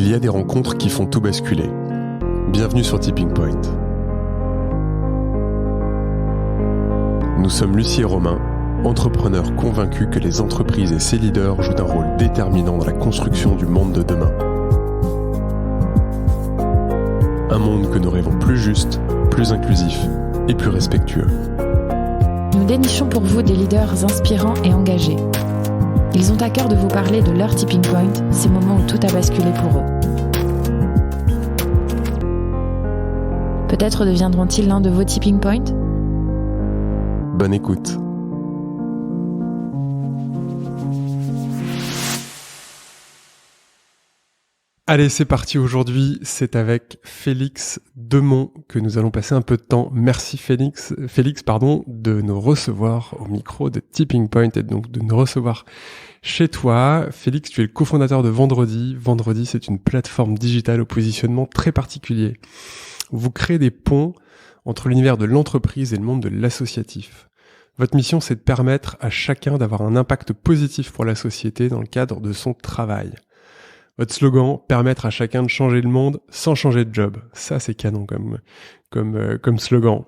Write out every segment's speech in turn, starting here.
Il y a des rencontres qui font tout basculer. Bienvenue sur Tipping Point. Nous sommes Lucie et Romain, entrepreneurs convaincus que les entreprises et ses leaders jouent un rôle déterminant dans la construction du monde de demain. Un monde que nous rêvons plus juste, plus inclusif et plus respectueux. Nous dénichons pour vous des leaders inspirants et engagés. Ils ont à cœur de vous parler de leur tipping point, ces moments où tout a basculé pour eux. Peut-être deviendront-ils l'un de vos tipping points ? Bonne écoute. Allez, c'est parti. Aujourd'hui, c'est avec Félix Demont que nous allons passer un peu de temps. Merci Félix, de nous recevoir au micro de Tipping Point et donc de nous recevoir chez toi. Félix, tu es le cofondateur de Vendredi. Vendredi, c'est une plateforme digitale au positionnement très particulier. Vous créez des ponts entre l'univers de l'entreprise et le monde de l'associatif. Votre mission, c'est de permettre à chacun d'avoir un impact positif pour la société dans le cadre de son travail. Votre slogan, permettre à chacun de changer le monde sans changer de job. Ça, c'est canon comme slogan.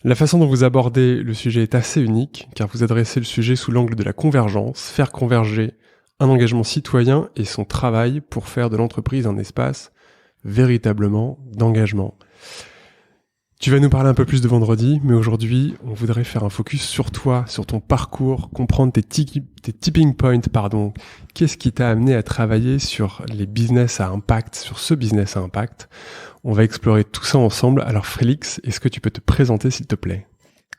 La façon dont vous abordez le sujet est assez unique, car vous adressez le sujet sous l'angle de la convergence, faire converger un engagement citoyen et son travail pour faire de l'entreprise un espace véritablement d'engagement. Tu vas nous parler un peu plus de Vendredi, mais aujourd'hui, on voudrait faire un focus sur toi, sur ton parcours, comprendre tes tipping points, Qu'est-ce qui t'a amené à travailler sur les business à impact, sur ce business à impact? On va explorer tout ça ensemble. Alors Félix, est-ce que tu peux te présenter s'il te plaît?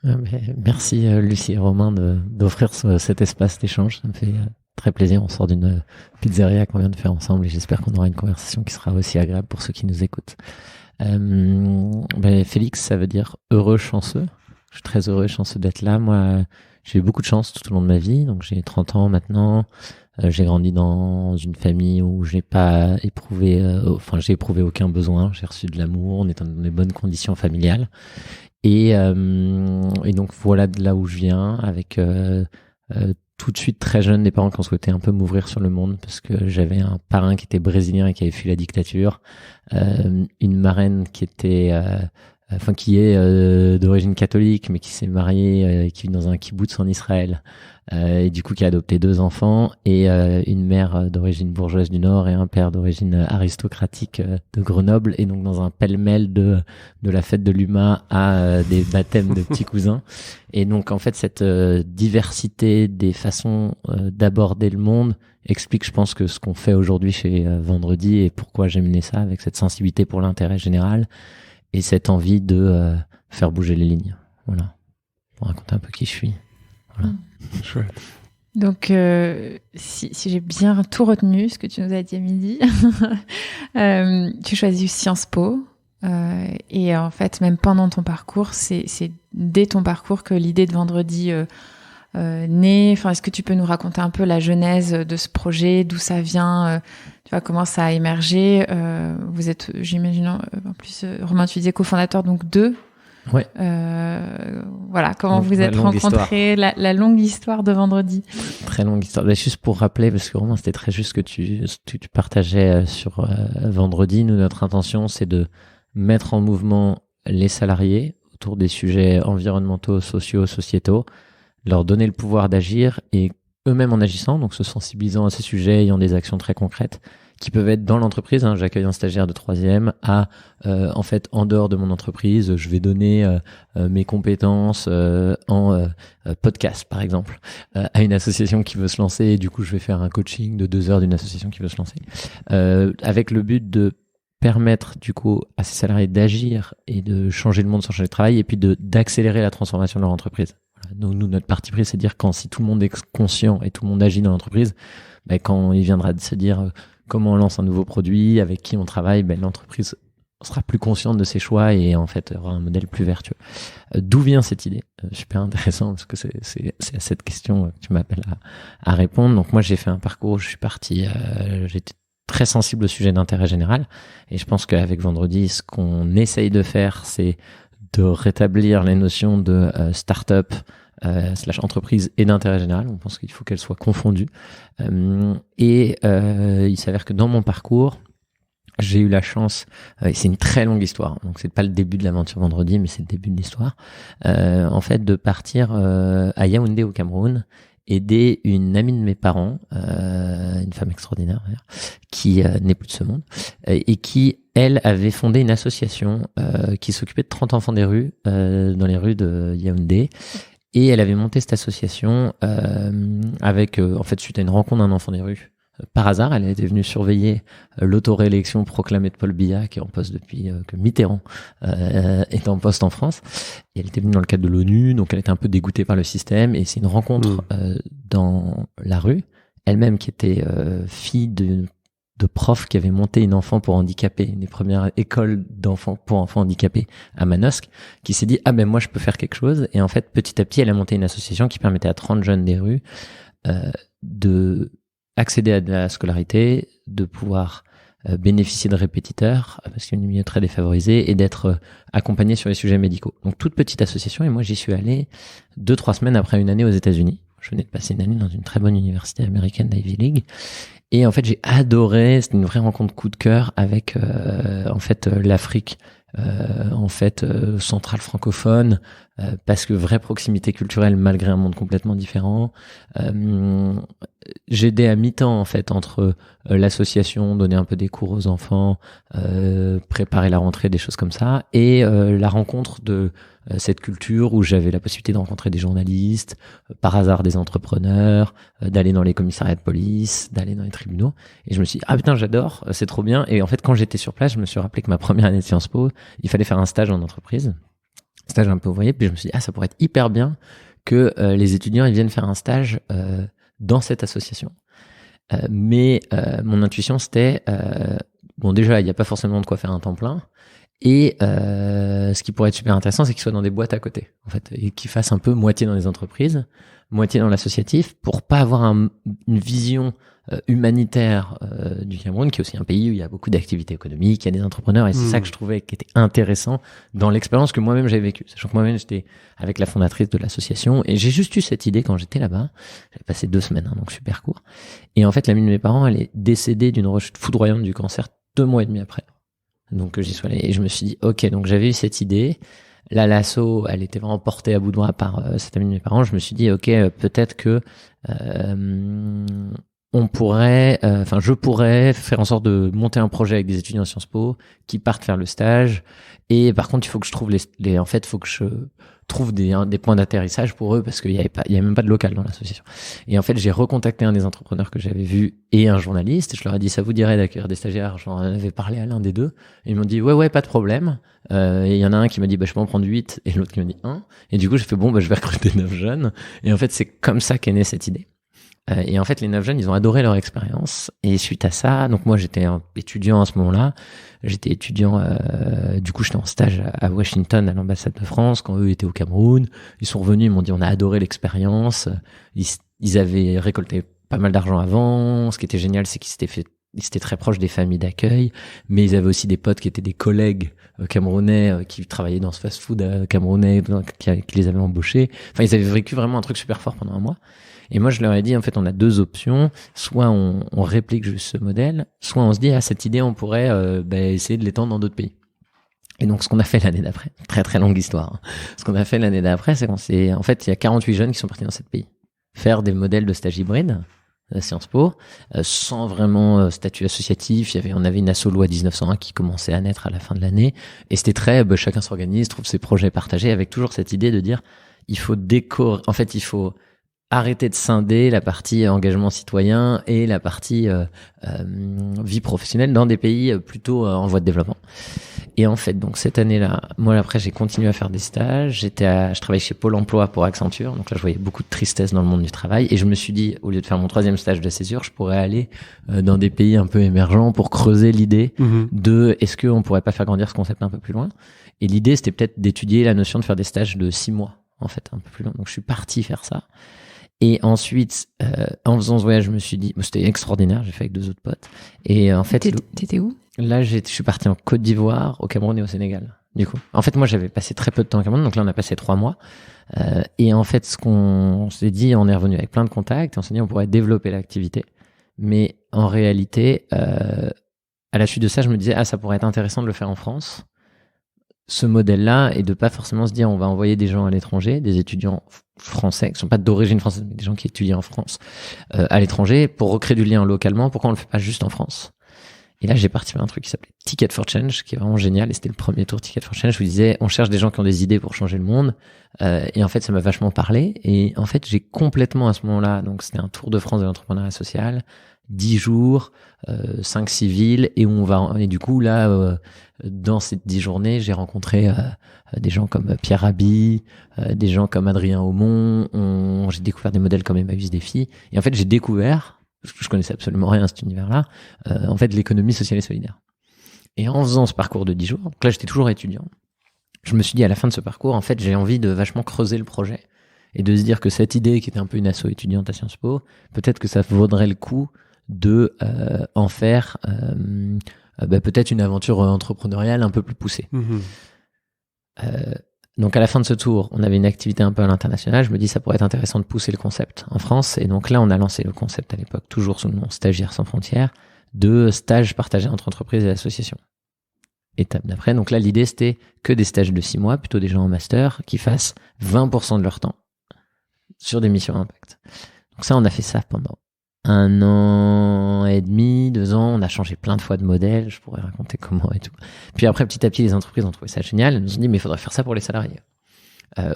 Merci Lucie et Romain d'offrir cet espace d'échange. Ça me fait très plaisir. On sort d'une pizzeria qu'on vient de faire ensemble et j'espère qu'on aura une conversation qui sera aussi agréable pour ceux qui nous écoutent. Félix, ça veut dire heureux, chanceux. Je suis très heureux et chanceux d'être là. Moi, j'ai eu beaucoup de chance tout au long de ma vie. Donc, j'ai 30 ans maintenant. J'ai grandi dans une famille où j'ai éprouvé aucun besoin. J'ai reçu de l'amour. On est dans des bonnes conditions familiales. Et donc, voilà de là où je viens avec tout de suite très jeune des parents qui ont souhaité un peu m'ouvrir sur le monde parce que j'avais un parrain qui était brésilien et qui avait fui la dictature, une marraine qui est d'origine catholique mais qui s'est mariée, qui vit dans un kibboutz en Israël et du coup qui a adopté 2 enfants et une mère d'origine bourgeoise du Nord et un père d'origine aristocratique de Grenoble et donc dans un pêle-mêle de la fête de l'UMA à des baptêmes de petits cousins. Et donc en fait cette diversité des façons d'aborder le monde explique, je pense, que ce qu'on fait aujourd'hui chez Vendredi et pourquoi j'ai mené ça avec cette sensibilité pour l'intérêt général et cette envie de faire bouger les lignes. Voilà, pour raconter un peu qui je suis. Voilà. Chouette. Donc, si j'ai bien tout retenu, ce que tu nous as dit à midi, tu choisis Sciences Po. Et en fait, même pendant ton parcours, c'est dès ton parcours que l'idée de Vendredi naît. Enfin, est-ce que tu peux nous raconter un peu la genèse de ce projet, d'où ça vient, tu vois, comment ça a émergé. Vous êtes, j'imagine, en plus, Romain, tu disais cofondateur, donc 2. Ouais. Voilà, comment vous êtes rencontrés, la longue histoire de Vendredi. Très longue histoire. Juste pour rappeler, parce que Romain, c'était très juste que tu partageais sur Vendredi. Nous, notre intention, c'est de mettre en mouvement les salariés autour des sujets environnementaux, sociaux, sociétaux, leur donner le pouvoir d'agir et eux-mêmes en agissant, donc se sensibilisant à ces sujets, ayant des actions très concrètes qui peuvent être dans l'entreprise. J'accueille un stagiaire de 3e à, en fait, en dehors de mon entreprise, je vais donner mes compétences en podcast, par exemple, à une association qui veut se lancer. Et du coup, je vais faire un coaching de 2 heures d'une association qui veut se lancer, avec le but de permettre du coup à ces salariés d'agir et de changer le monde sans changer de travail et puis d'accélérer la transformation de leur entreprise. Voilà. Nous, notre parti pris, c'est de dire si tout le monde est conscient et tout le monde agit dans l'entreprise, quand il viendra de se dire comment on lance un nouveau produit, avec qui on travaille, l'entreprise sera plus consciente de ses choix et en fait aura un modèle plus vertueux. D'où vient cette idée? Super intéressant parce que c'est à cette question que tu m'appelles à répondre. Donc moi j'ai fait un parcours, je suis parti, j'étais très sensible au sujet d'intérêt général et je pense qu'avec Vendredi, ce qu'on essaye de faire, c'est de rétablir les notions de start-up, / entreprise et d'intérêt général. On pense qu'il faut qu'elles soient confondues. Il s'avère que dans mon parcours, j'ai eu la chance, et c'est une très longue histoire, donc c'est pas le début de l'aventure vendredi, mais c'est le début de l'histoire, en fait, de partir à Yaoundé au Cameroun, aider une amie de mes parents, une femme extraordinaire d'ailleurs, qui n'est plus de ce monde, et qui, elle, avait fondé une association qui s'occupait de 30 enfants des rues, dans les rues de Yaoundé. Et elle avait monté cette association avec, en fait, suite à une rencontre d'un enfant des rues. Par hasard, elle était venue surveiller l'autoréélection proclamée de Paul Biya, qui est en poste depuis que Mitterrand est en poste en France. Et elle était venue dans le cadre de l'ONU, donc elle était un peu dégoûtée par le système. Et c'est une rencontre dans la rue, elle-même qui était fille de profs qui avait monté une enfant pour handicapés, une des premières écoles d'enfants pour enfants handicapés à Manosque, qui s'est dit, ah ben moi je peux faire quelque chose. Et en fait, petit à petit, elle a monté une association qui permettait à 30 jeunes des rues de accéder à de la scolarité, de pouvoir bénéficier de répétiteurs, parce qu'il y a un milieu très défavorisé, et d'être accompagné sur les sujets médicaux. Donc toute petite association, et moi j'y suis allé 2-3 semaines après une année aux États-Unis. Je venais de passer une année dans une très bonne université américaine d'Ivy League. Et en fait, j'ai adoré, c'était une vraie rencontre coup de cœur avec en fait l'Afrique centrale francophone, parce que vraie proximité culturelle malgré un monde complètement différent. J'aidais à mi-temps en fait entre l'association, donner un peu des cours aux enfants, préparer la rentrée, des choses comme ça, et la rencontre de cette culture où j'avais la possibilité de rencontrer des journalistes, par hasard des entrepreneurs, d'aller dans les commissariats de police, d'aller dans les tribunaux. Et je me suis dit, ah putain, j'adore, c'est trop bien. Et en fait, quand j'étais sur place, je me suis rappelé que ma première année de Sciences Po, il fallait faire un stage en entreprise, stage un peu ouvrier. Puis je me suis dit, ah, ça pourrait être hyper bien que les étudiants ils viennent faire un stage dans cette association. Mais mon intuition, c'était, bon, déjà, il n'y a pas forcément de quoi faire un temps plein. Et ce qui pourrait être super intéressant, c'est qu'ils soient dans des boîtes à côté, en fait, et qu'ils fassent un peu moitié dans les entreprises, moitié dans l'associatif, pour pas avoir une vision humanitaire du Cameroun, qui est aussi un pays où il y a beaucoup d'activités économiques, il y a des entrepreneurs, et c'est ça que je trouvais qui était intéressant dans l'expérience que moi-même j'avais vécue. Sachant que moi-même j'étais avec la fondatrice de l'association, et j'ai juste eu cette idée quand j'étais là-bas. J'avais passé 2 semaines, donc super court. Et en fait, l'amie de mes parents, elle est décédée d'une rechute foudroyante du cancer 2 mois et demi après. Donc j'y suis allé et je me suis dit, ok, donc j'avais eu cette idée. Là, l'asso, elle était vraiment portée à bout de bras par cette amie de mes parents. Je me suis dit, ok, peut-être que on pourrait, je pourrais faire en sorte de monter un projet avec des étudiants à Sciences Po qui partent faire le stage. Et par contre, il faut que je trouve faut que je trouve des points d'atterrissage pour eux, parce qu'il y avait même pas de local dans l'association. Et en fait, j'ai recontacté un des entrepreneurs que j'avais vu et un journaliste. Je leur ai dit, ça vous dirait d'accueillir des stagiaires? J'en avais parlé à l'un des deux. Et ils m'ont dit, ouais, pas de problème. Et il y en a un qui m'a dit, je peux en prendre 8, et l'autre qui m'a dit 1. Et du coup, j'ai fait, je vais recruter 9 jeunes. Et en fait, c'est comme ça qu'est née cette idée. Et en fait, les 9 jeunes, ils ont adoré leur expérience. Et suite à ça, donc moi, j'étais étudiant à ce moment-là. J'étais étudiant, du coup, j'étais en stage à Washington, à l'ambassade de France, quand eux étaient au Cameroun. Ils sont revenus, ils m'ont dit, on a adoré l'expérience. Ils avaient récolté pas mal d'argent avant. Ce qui était génial, c'est ils étaient très proches des familles d'accueil, mais ils avaient aussi des potes qui étaient des collègues camerounais qui travaillaient dans ce fast-food camerounais, qui les avaient embauchés. Enfin, ils avaient vécu vraiment un truc super fort pendant 1 mois. Et moi, je leur ai dit, en fait, on a 2 options. Soit on réplique juste ce modèle, soit on se dit, cette idée, on pourrait essayer de l'étendre dans d'autres pays. Et donc, ce qu'on a fait l'année d'après, très très longue histoire, hein. Ce qu'on a fait l'année d'après, c'est en fait, il y a 48 jeunes qui sont partis dans 7 pays faire des modèles de stage hybride à Sciences Po, sans vraiment statut associatif. On avait une asso loi 1901 qui commençait à naître à la fin de l'année. Et c'était très, chacun s'organise, trouve ses projets partagés, avec toujours cette idée de dire, il faut arrêter de scinder la partie engagement citoyen et la partie vie professionnelle dans des pays plutôt en voie de développement. Et en fait, donc cette année-là, moi après j'ai continué à faire des stages. Je travaillais chez Pôle Emploi pour Accenture, donc là je voyais beaucoup de tristesse dans le monde du travail, et je me suis dit, au lieu de faire mon 3e stage de césure, je pourrais aller dans des pays un peu émergents pour creuser l'idée de est-ce qu'on pourrait pas faire grandir ce concept un peu plus loin. Et l'idée c'était peut-être d'étudier la notion de faire des stages de 6 mois, en fait, un peu plus long. Donc je suis parti faire ça. Et ensuite, en faisant ce voyage, je me suis dit, c'était extraordinaire, j'ai fait avec 2 autres potes. Et en fait, t'étais où? Là, je suis parti en Côte d'Ivoire, au Cameroun et au Sénégal. Du coup, en fait, moi, j'avais passé très peu de temps au Cameroun, donc là, on a passé 3 mois. Et en fait, ce qu'on s'est dit, on est revenu avec plein de contacts, et on s'est dit, on pourrait développer l'activité. Mais en réalité, à la suite de ça, je me disais, ça pourrait être intéressant de le faire en France. Ce modèle-là, et de pas forcément se dire, on va envoyer des gens à l'étranger, des étudiants français, qui sont pas d'origine française, mais des gens qui étudient en France, à l'étranger, pour recréer du lien localement. Pourquoi on le fait pas juste en France? Et là, j'ai participé à un truc qui s'appelait Ticket for Change, qui est vraiment génial. Et c'était le premier tour Ticket for Change. Je vous disais, on cherche des gens qui ont des idées pour changer le monde. Et en fait, ça m'a vachement parlé. Et en fait, j'ai complètement à ce moment-là, donc c'était un tour de France de l'entrepreneuriat social, 10 jours, 5-6 villes. Et du coup, là, dans ces 10 journées, j'ai rencontré des gens comme Pierre Rabhi, des gens comme Adrien Aumont. J'ai découvert des modèles comme Emmaüs Défi. Et en fait, j'ai découvert, je connaissais absolument rien à cet univers-là, en fait, l'économie sociale et solidaire. Et en faisant ce parcours de 10 jours, donc là, j'étais toujours étudiant, je me suis dit, à la fin de ce parcours, en fait, j'ai envie de vachement creuser le projet et de se dire que cette idée, qui était un peu une asso étudiante à Sciences Po, peut-être que ça vaudrait le coup de en faire peut-être une aventure entrepreneuriale un peu plus poussée. Donc à la fin de ce tour, on avait une activité un peu à l'international. Je me dis ça pourrait être intéressant de pousser le concept en France. Et donc là, on a lancé le concept à l'époque, toujours sous le nom Stagiaires sans frontières, de stages partagés entre entreprises et associations. Étape d'après, donc là, l'idée c'était que des stages de 6 mois, plutôt des gens en master, qui fassent 20% de leur temps sur des missions à impact. Donc ça, on a fait ça pendant 1 an et demi, 2 ans. On a changé plein de fois de modèle. Je pourrais raconter comment et tout. Puis après, petit à petit, les entreprises ont trouvé ça génial. Elles nous ont dit, mais il faudrait faire ça pour les salariés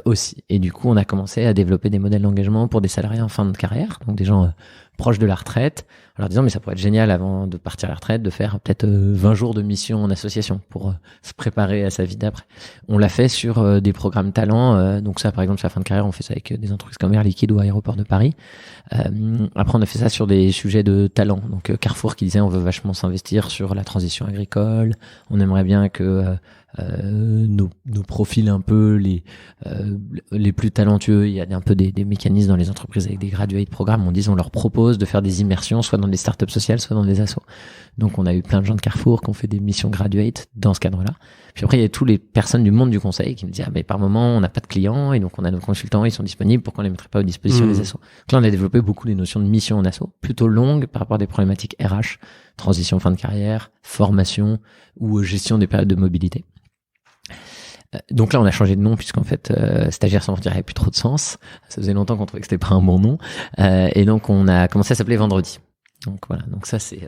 aussi. Et du coup, on a commencé à développer des modèles d'engagement pour des salariés en fin de carrière, donc des gens proches de la retraite, en leur disant, mais ça pourrait être génial avant de partir à la retraite, de faire peut-être 20 jours de mission en association pour se préparer à sa vie d'après. On l'a fait sur des programmes talents. Donc ça, par exemple, sur la fin de carrière, on fait ça avec des entreprises comme Air Liquide ou Aéroport de Paris. Après, on a fait ça sur des sujets de talent. Donc Carrefour qui disait, on veut vachement s'investir sur la transition agricole. On aimerait bien que nos profils un peu les plus talentueux, il y a un peu des mécanismes dans les entreprises avec des graduate programmes, on leur propose de faire des immersions soit dans des startups sociales, soit dans des assos. Donc on a eu plein de gens de Carrefour qui ont fait des missions graduate dans ce cadre-là. Puis après il y a toutes les personnes du monde du conseil qui me disent mais par moment on n'a pas de clients et donc on a nos consultants, ils sont disponibles, pourquoi on les mettrait pas à disposition des assos. Donc là on a développé beaucoup les notions de mission en asso, plutôt longues par rapport à des problématiques RH, transition fin de carrière, formation ou gestion des périodes de mobilité. Donc là, on a changé de nom puisqu'en fait, Stagiaires sans frontières avait plus trop de sens. Ça faisait longtemps qu'on trouvait que c'était pas un bon nom, et donc on a commencé à s'appeler Vendredi. Donc voilà, donc ça c'est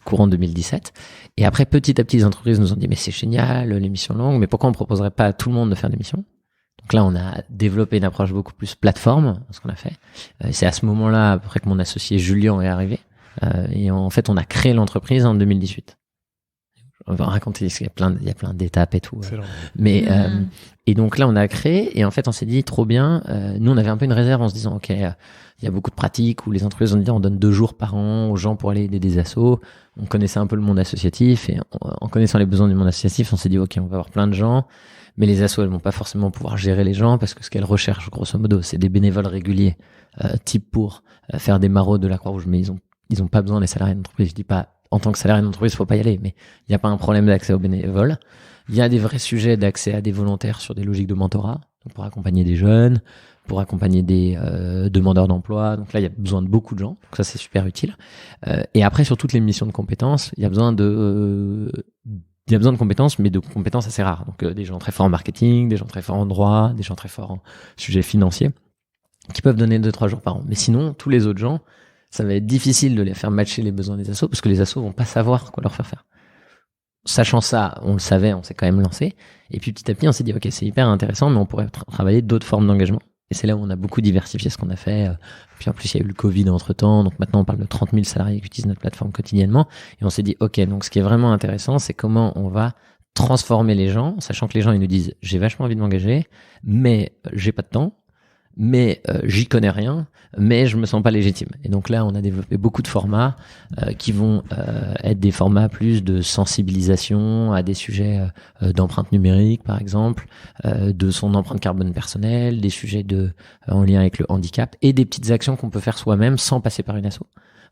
courant 2017. Et après, petit à petit, les entreprises nous ont dit mais c'est génial, les missions longues, mais pourquoi on proposerait pas à tout le monde de faire des missions? Donc là, on a développé une approche beaucoup plus plateforme, ce qu'on a fait. C'est à ce moment-là, après que mon associé Julien est arrivé, et en fait, on a créé l'entreprise en 2018. On va raconter, il y a plein d'étapes et tout. Mais et donc là, on a créé et en fait, on s'est dit trop bien. Nous, on avait un peu une réserve en se disant, ok, il y a beaucoup de pratiques où les entreprises ont dit, on donne 2 jours par an aux gens pour aller aider des assos. On connaissait un peu le monde associatif et en connaissant les besoins du monde associatif, on s'est dit, ok, on va avoir plein de gens, mais les assos, elles vont pas forcément pouvoir gérer les gens parce que ce qu'elles recherchent, grosso modo, c'est des bénévoles réguliers, type pour faire des maraudes de la Croix-Rouge, mais ils ont pas besoin des salariés d'entreprise. Je dis pas en tant que salarié d'entreprise, faut pas y aller, mais il n'y a pas un problème d'accès aux bénévoles. Il y a des vrais sujets d'accès à des volontaires sur des logiques de mentorat, donc pour accompagner des jeunes, pour accompagner des demandeurs d'emploi. Donc là, il y a besoin de beaucoup de gens, donc ça c'est super utile. Et après, sur toutes les missions de compétences, il y a besoin de compétences, mais de compétences assez rares. Donc des gens très forts en marketing, des gens très forts en droit, des gens très forts en sujets financiers, qui peuvent donner 2-3 jours par an. Mais sinon, tous les autres gens, ça va être difficile de les faire matcher les besoins des assos parce que les assos vont pas savoir quoi leur faire faire. Sachant ça, on le savait, on s'est quand même lancé. Et puis petit à petit, on s'est dit, ok, c'est hyper intéressant, mais on pourrait travailler d'autres formes d'engagement. Et c'est là où on a beaucoup diversifié ce qu'on a fait. Puis en plus, il y a eu le Covid entre-temps. Donc maintenant, on parle de 30 000 salariés qui utilisent notre plateforme quotidiennement. Et on s'est dit, ok, donc ce qui est vraiment intéressant, c'est comment on va transformer les gens, sachant que les gens, ils nous disent, j'ai vachement envie de m'engager, mais j'ai pas de temps. Mais j'y connais rien, mais je me sens pas légitime. Et donc là, on a développé beaucoup de formats qui vont être des formats plus de sensibilisation à des sujets d'empreinte numérique, par exemple, de son empreinte carbone personnelle, des sujets en lien avec le handicap et des petites actions qu'on peut faire soi-même sans passer par une asso.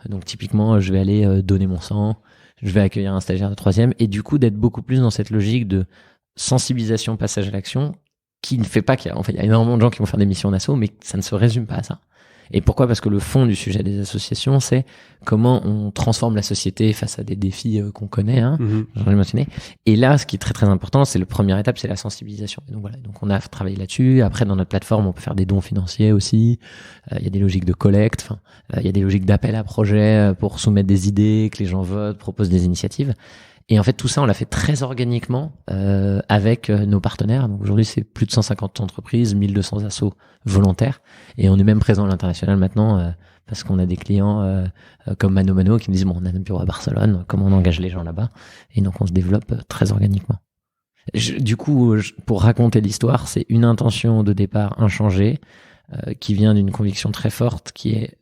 Donc typiquement, je vais aller donner mon sang, je vais accueillir un stagiaire de 3e et du coup d'être beaucoup plus dans cette logique de sensibilisation, passage à l'action, qui ne fait pas qu'il y a énormément de gens qui vont faire des missions en asso, mais ça ne se résume pas à ça. Et pourquoi ? Parce que le fond du sujet des associations, c'est comment on transforme la société face à des défis qu'on connaît, j'en ai mentionné. Et là, ce qui est très très important, c'est la première étape, c'est la sensibilisation. Et donc voilà, donc on a travaillé là-dessus. Après, dans notre plateforme, on peut faire des dons financiers aussi. Il y a des logiques de collecte, il y a des logiques d'appel à projet pour soumettre des idées, que les gens votent, proposent des initiatives. Et en fait, tout ça, on l'a fait très organiquement avec nos partenaires. Donc aujourd'hui, c'est plus de 150 entreprises, 1200 assos volontaires. Et on est même présent à l'international maintenant parce qu'on a des clients comme Mano Mano qui nous disent, bon, on a un bureau à Barcelone, comment on engage les gens là-bas ? Et donc, on se développe très organiquement. Du coup, pour raconter l'histoire, c'est une intention de départ inchangée qui vient d'une conviction très forte qui est,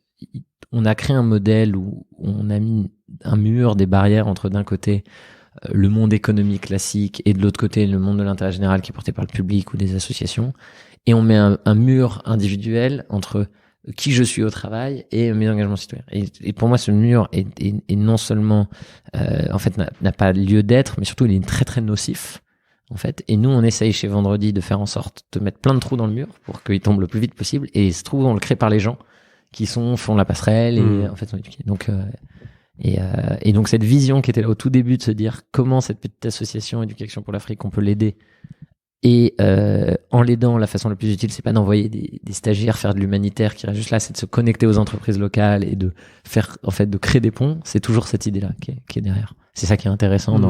on a créé un modèle où on a mis un mur, des barrières entre d'un côté le monde économique classique et de l'autre côté le monde de l'intérêt général qui est porté par le public ou des associations, et on met un mur individuel entre qui je suis au travail et mes engagements citoyens. Et pour moi, ce mur est non seulement en fait n'a pas lieu d'être, mais surtout il est très très nocif en fait. Et nous, on essaye chez Vendredi de faire en sorte de mettre plein de trous dans le mur pour qu'il tombe le plus vite possible. Et ce trou, on le crée par les gens qui font la passerelle et en fait sont éduqués. Donc et donc cette vision qui était là au tout début de se dire comment cette petite association Éducation pour l'Afrique on peut l'aider, et en l'aidant, la façon la plus utile, c'est pas d'envoyer des stagiaires faire de l'humanitaire qui reste juste là, c'est de se connecter aux entreprises locales et de faire, en fait, de créer des ponts. C'est toujours cette idée-là qui est derrière. C'est ça qui est intéressant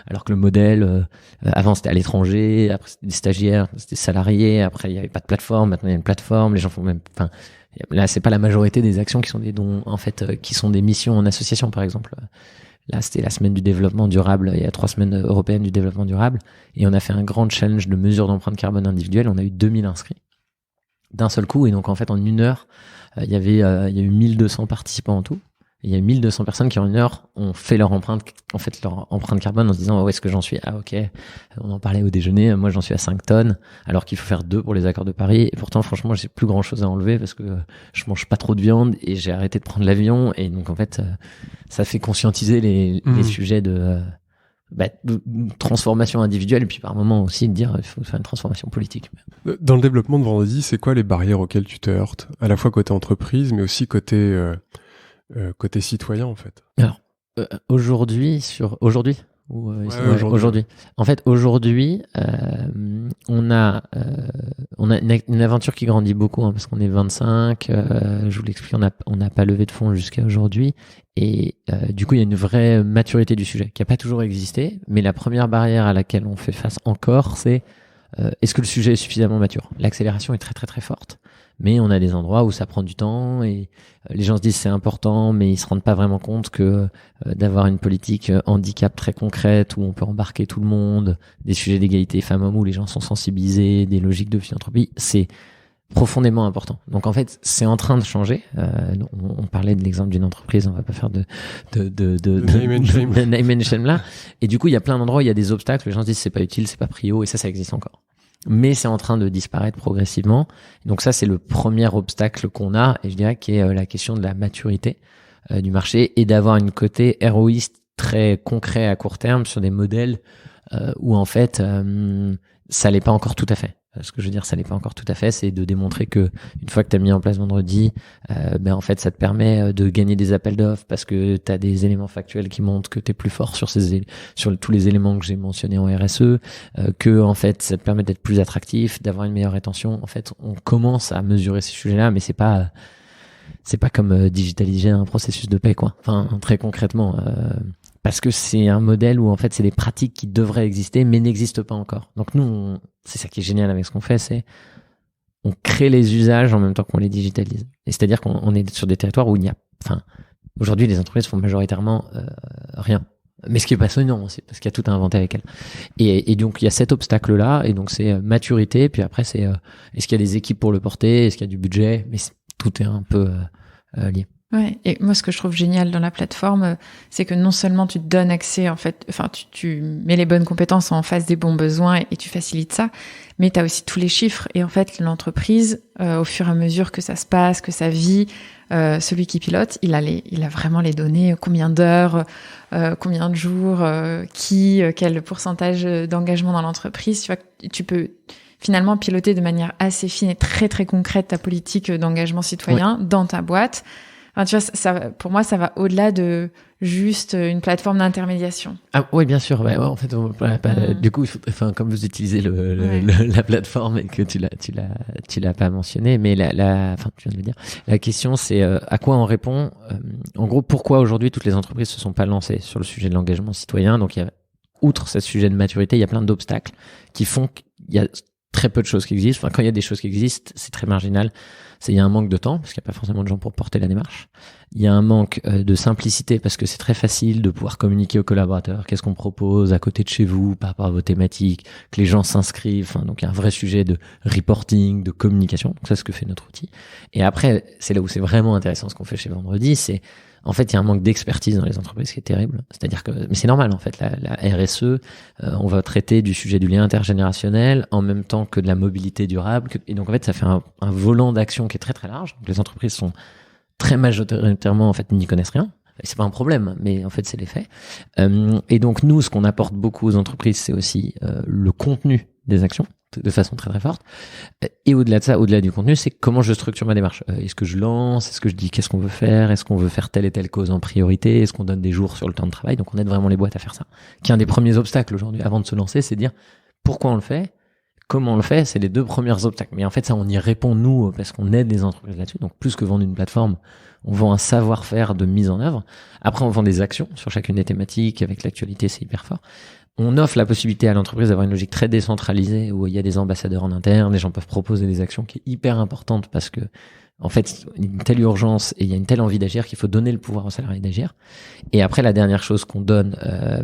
alors que le modèle, avant c'était à l'étranger, après c'était des stagiaires, c'était salariés, après il y avait pas de plateforme, maintenant il y a une plateforme, les gens font même, là c'est pas la majorité des actions qui sont des dons, en fait, qui sont des missions en association, par exemple. Là, c'était la semaine du développement durable, il y a 3 semaines européennes du développement durable, et on a fait un grand challenge de mesure d'empreinte carbone individuelle. On a eu 2000 inscrits d'un seul coup, et donc en fait en une heure, il y a eu 1200 participants en tout. Il y a 1200 personnes qui en une heure ont fait leur empreinte carbone en se disant, où est-ce que j'en suis? Ah, ok. On en parlait au déjeuner. Moi, j'en suis à 5 tonnes, alors qu'il faut faire 2 pour les accords de Paris. Et pourtant, franchement, j'ai plus grand chose à enlever parce que je mange pas trop de viande et j'ai arrêté de prendre l'avion. Et donc, en fait, ça fait conscientiser les sujets de transformation individuelle. Et puis, par moment aussi, de dire, il faut faire une transformation politique. Dans le développement de Vendredi, c'est quoi les barrières auxquelles tu te heurtes? À la fois côté entreprise, mais aussi côté citoyen, en fait. Alors, aujourd'hui. En fait, aujourd'hui, on a une aventure qui grandit beaucoup, parce qu'on est 25. Je vous l'explique, on n'a pas levé de fonds jusqu'à aujourd'hui, et du coup, il y a une vraie maturité du sujet qui n'a pas toujours existé. Mais la première barrière à laquelle on fait face encore, c'est est-ce que le sujet est suffisamment mature? L'accélération est très très très forte. Mais on a des endroits où ça prend du temps et les gens se disent c'est important, mais ils se rendent pas vraiment compte que d'avoir une politique handicap très concrète où on peut embarquer tout le monde, des sujets d'égalité femmes-hommes où les gens sont sensibilisés, des logiques de philanthropie, c'est profondément important. Donc en fait, c'est en train de changer. On parlait de l'exemple d'une entreprise, on va pas faire de name and shame là. Et du coup, il y a plein d'endroits où il y a des obstacles, les gens se disent c'est pas utile, c'est pas prio, et ça existe encore. Mais c'est en train de disparaître progressivement. Donc ça, c'est le premier obstacle qu'on a, et je dirais qui est la question de la maturité du marché et d'avoir une côté héroïste très concret à court terme sur des modèles où en fait ça l'est pas encore tout à fait. Ce que je veux dire, ça l'est pas encore tout à fait, c'est de démontrer que une fois que tu as mis en place Vendredi, en fait, ça te permet de gagner des appels d'offres parce que tu as des éléments factuels qui montrent que tu es plus fort sur tous les éléments que j'ai mentionnés en RSE, que en fait, ça te permet d'être plus attractif, d'avoir une meilleure rétention. En fait, on commence à mesurer ces sujets-là, mais c'est pas comme digitaliser un processus de paie, quoi. Enfin, très concrètement, parce que c'est un modèle où en fait c'est des pratiques qui devraient exister mais n'existent pas encore. Donc nous, c'est ça qui est génial avec ce qu'on fait, c'est on crée les usages en même temps qu'on les digitalise. Et c'est-à-dire qu'on est sur des territoires où aujourd'hui les entreprises font majoritairement rien. Mais ce qui est passionnant, c'est parce qu'il y a tout à inventer avec elles. Et donc il y a cet obstacle-là, et donc c'est maturité. Puis après c'est est-ce qu'il y a des équipes pour le porter, est-ce qu'il y a du budget, mais tout est un peu lié. Ouais, et moi ce que je trouve génial dans la plateforme, c'est que non seulement tu te donnes accès, en fait, tu mets les bonnes compétences en face des bons besoins et tu facilites ça, mais tu as aussi tous les chiffres. Et en fait, l'entreprise, au fur et à mesure que ça se passe, que ça vit, celui qui pilote, il a vraiment les données, combien d'heures, combien de jours, quel pourcentage d'engagement dans l'entreprise. Tu vois, finalement piloter de manière assez fine et très très concrète ta politique d'engagement citoyen dans ta boîte. Enfin, tu vois, ça, pour moi, ça va au-delà de juste une plateforme d'intermédiation. Ah oui, bien sûr. Ouais, en fait, du coup, comme vous utilisez la plateforme et que tu l'as pas mentionné, mais tu viens de le dire. La question, c'est à quoi on répond. En gros, pourquoi aujourd'hui toutes les entreprises se sont pas lancées sur le sujet de l'engagement citoyen. Donc, outre ce sujet de maturité, il y a plein d'obstacles qui font qu'il y a très peu de choses qui existent. Enfin, quand il y a des choses qui existent, c'est très marginal. Il y a un manque de temps, parce qu'il n'y a pas forcément de gens pour porter la démarche. Il y a un manque de simplicité, parce que c'est très facile de pouvoir communiquer aux collaborateurs. Qu'est-ce qu'on propose à côté de chez vous, par rapport à vos thématiques, que les gens s'inscrivent. Enfin, donc, il y a un vrai sujet de reporting, de communication. Donc, ça, c'est ce que fait notre outil. Et après, c'est là où c'est vraiment intéressant ce qu'on fait chez Vendredi, c'est en fait, il y a un manque d'expertise dans les entreprises qui est terrible. C'est-à-dire que, mais c'est normal en fait, la RSE, on va traiter du sujet du lien intergénérationnel en même temps que de la mobilité durable. Et donc en fait, ça fait un volant d'action qui est très très large. Donc les entreprises sont très majoritairement en fait n'y connaissent rien. Et c'est pas un problème, mais en fait c'est les faits. Et donc nous, ce qu'on apporte beaucoup aux entreprises, c'est aussi le contenu des actions, de façon très très forte. Et au-delà de ça, au-delà du contenu, c'est comment je structure ma démarche. Est-ce que je lance? Est-ce que je dis qu'est-ce qu'on veut faire? Est-ce qu'on veut faire telle et telle cause en priorité? Est-ce qu'on donne des jours sur le temps de travail? Donc on aide vraiment les boîtes à faire ça. Qui est un des premiers obstacles aujourd'hui avant de se lancer, c'est de dire pourquoi on le fait, comment on le fait. C'est les deux premiers obstacles. Mais en fait ça, on y répond nous parce qu'on aide les entreprises là-dessus. Donc plus que vendre une plateforme, on vend un savoir-faire de mise en œuvre. Après on vend des actions sur chacune des thématiques. Avec l'actualité, c'est hyper fort. On offre la possibilité à l'entreprise d'avoir une logique très décentralisée où il y a des ambassadeurs en interne, les gens peuvent proposer des actions qui est hyper importante parce que, en fait, il y a une telle urgence et il y a une telle envie d'agir qu'il faut donner le pouvoir aux salariés d'agir. Et après, la dernière chose qu'on donne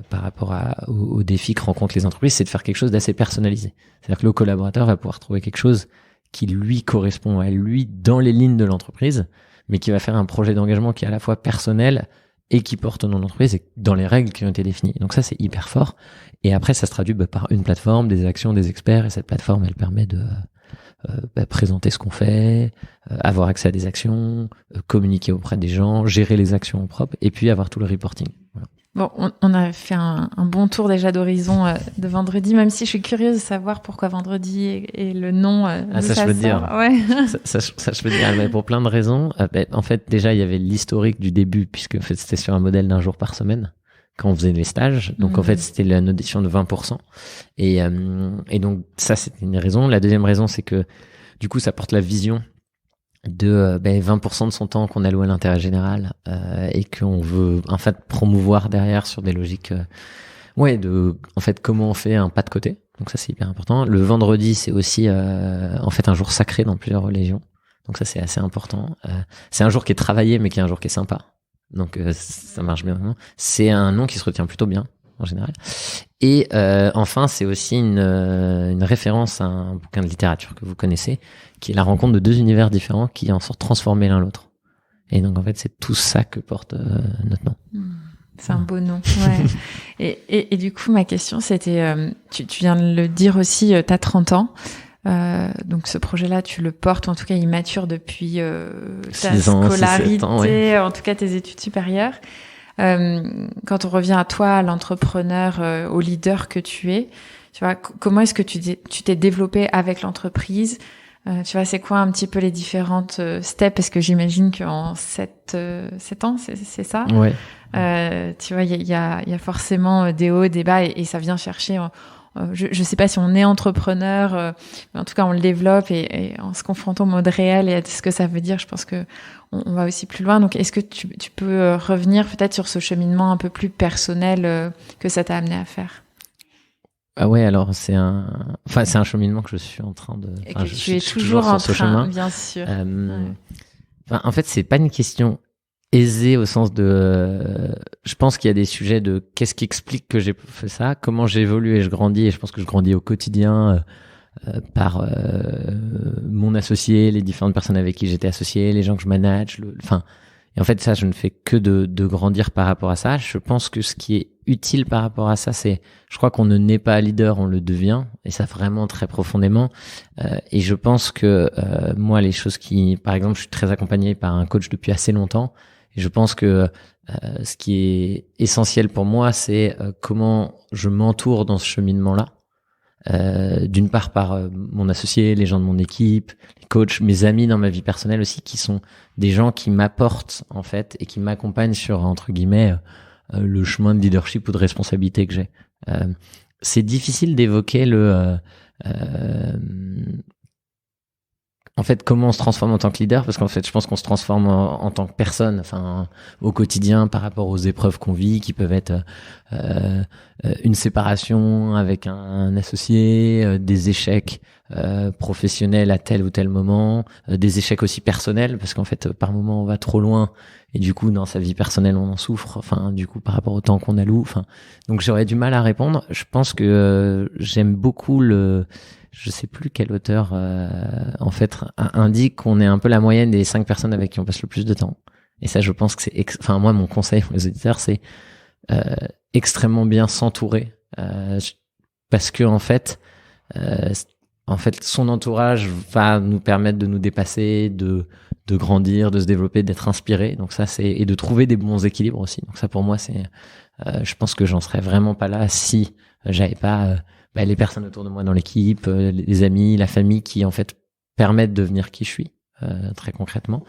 par rapport aux défis que rencontrent les entreprises, c'est de faire quelque chose d'assez personnalisé. C'est-à-dire que le collaborateur va pouvoir trouver quelque chose qui lui correspond à lui dans les lignes de l'entreprise, mais qui va faire un projet d'engagement qui est à la fois personnel et qui porte au nom de l'entreprise et dans les règles qui ont été définies. Donc ça, c'est hyper fort. Et après, ça se traduit par une plateforme, des actions, des experts. Et cette plateforme, elle permet de présenter ce qu'on fait, avoir accès à des actions, communiquer auprès des gens, gérer les actions propres et puis avoir tout le reporting. Voilà. Bon, on a fait un bon tour déjà d'horizon de Vendredi, même si je suis curieuse de savoir pourquoi Vendredi et le nom. Ça, je peux te dire. Ouais. ça, je peux te dire, mais pour plein de raisons. En fait, déjà, il y avait l'historique du début, puisque en fait, c'était sur un modèle d'un jour par semaine quand on faisait les stages. Donc, en fait, c'était la notation de 20%. Et donc, ça, c'était une raison. La deuxième raison, c'est que, du coup, ça porte la vision de 20% de son temps qu'on alloue à l'intérêt général et qu'on veut en fait promouvoir derrière sur des logiques de en fait comment on fait un pas de côté. Donc ça c'est hyper important. Le vendredi c'est aussi en fait un jour sacré dans plusieurs religions. Donc ça c'est assez important. C'est un jour qui est travaillé mais qui est un jour qui est sympa. Donc ça marche bien. C'est un nom qui se retient plutôt bien en général. Et enfin, c'est aussi une référence à un bouquin de littérature que vous connaissez, qui est la rencontre de deux univers différents qui en sortent transformés l'un l'autre. Et donc, en fait, c'est tout ça que porte notre nom. C'est un beau nom. Ouais. et du coup, ma question, c'était, tu viens de le dire aussi, t'as 30 ans. Donc ce projet-là, tu le portes, ou en tout cas, il mature depuis ta scolarité, 6, 7 ans, ouais. En tout cas tes études supérieures. Quand on revient à toi, à l'entrepreneur, au leader que tu es, tu vois, comment est-ce que tu t'es développé avec l'entreprise? Tu vois, c'est quoi un petit peu les différentes steps? Parce que j'imagine qu'en 7 ans, c'est ça? Ouais. Tu vois, il y a forcément des hauts, des bas, et ça vient chercher. Je sais pas si on est entrepreneur, mais en tout cas on le développe et en se confrontant au monde réel et à ce que ça veut dire, je pense que on va aussi plus loin. Donc est-ce que tu peux revenir peut-être sur ce cheminement un peu plus personnel que ça t'a amené à faire? Ah ouais, alors c'est un cheminement que je suis en train de. Et que tu es toujours en train, bien sûr. En fait, c'est pas une question aisé au sens de je pense qu'il y a des sujets de qu'est-ce qui explique que j'ai fait ça, comment j'évolue et je grandis, et je pense que je grandis au quotidien par mon associé, les différentes personnes avec qui j'étais associé, les gens que je manage, et en fait ça je ne fais que de grandir par rapport à ça. Je pense que ce qui est utile par rapport à ça, c'est je crois qu'on ne naît pas leader, on le devient, et ça vraiment très profondément, et je pense que moi les choses qui, par exemple, je suis très accompagné par un coach depuis assez longtemps. Et je pense que ce qui est essentiel pour moi, c'est comment je m'entoure dans ce cheminement-là. d'une part par mon associé, les gens de mon équipe, les coachs, mes amis dans ma vie personnelle aussi, qui sont des gens qui m'apportent en fait et qui m'accompagnent sur entre guillemets le chemin de leadership ou de responsabilité que j'ai. C'est difficile d'évoquer en fait, comment on se transforme en tant que leader, parce qu'en fait, je pense qu'on se transforme en tant que personne, enfin, au quotidien, par rapport aux épreuves qu'on vit, qui peuvent être une séparation avec un associé, des échecs professionnels à tel ou tel moment, des échecs aussi personnels, parce qu'en fait, par moment, on va trop loin, et du coup, dans sa vie personnelle, on en souffre, enfin, du coup, par rapport au temps qu'on alloue, enfin, donc j'aurais du mal à répondre. Je pense que j'aime beaucoup je sais plus quel auteur en fait indique qu'on est un peu la moyenne des 5 personnes avec qui on passe le plus de temps. Et ça, je pense que c'est enfin moi, mon conseil pour les auditeurs, c'est extrêmement bien s'entourer parce que en fait son entourage va nous permettre de nous dépasser, de grandir, de se développer, d'être inspiré. Donc ça, et de trouver des bons équilibres aussi. Donc ça, pour moi, c'est je pense que j'en serais vraiment pas là si j'avais pas les personnes autour de moi dans l'équipe, les amis, la famille qui en fait permettent de devenir qui je suis très concrètement.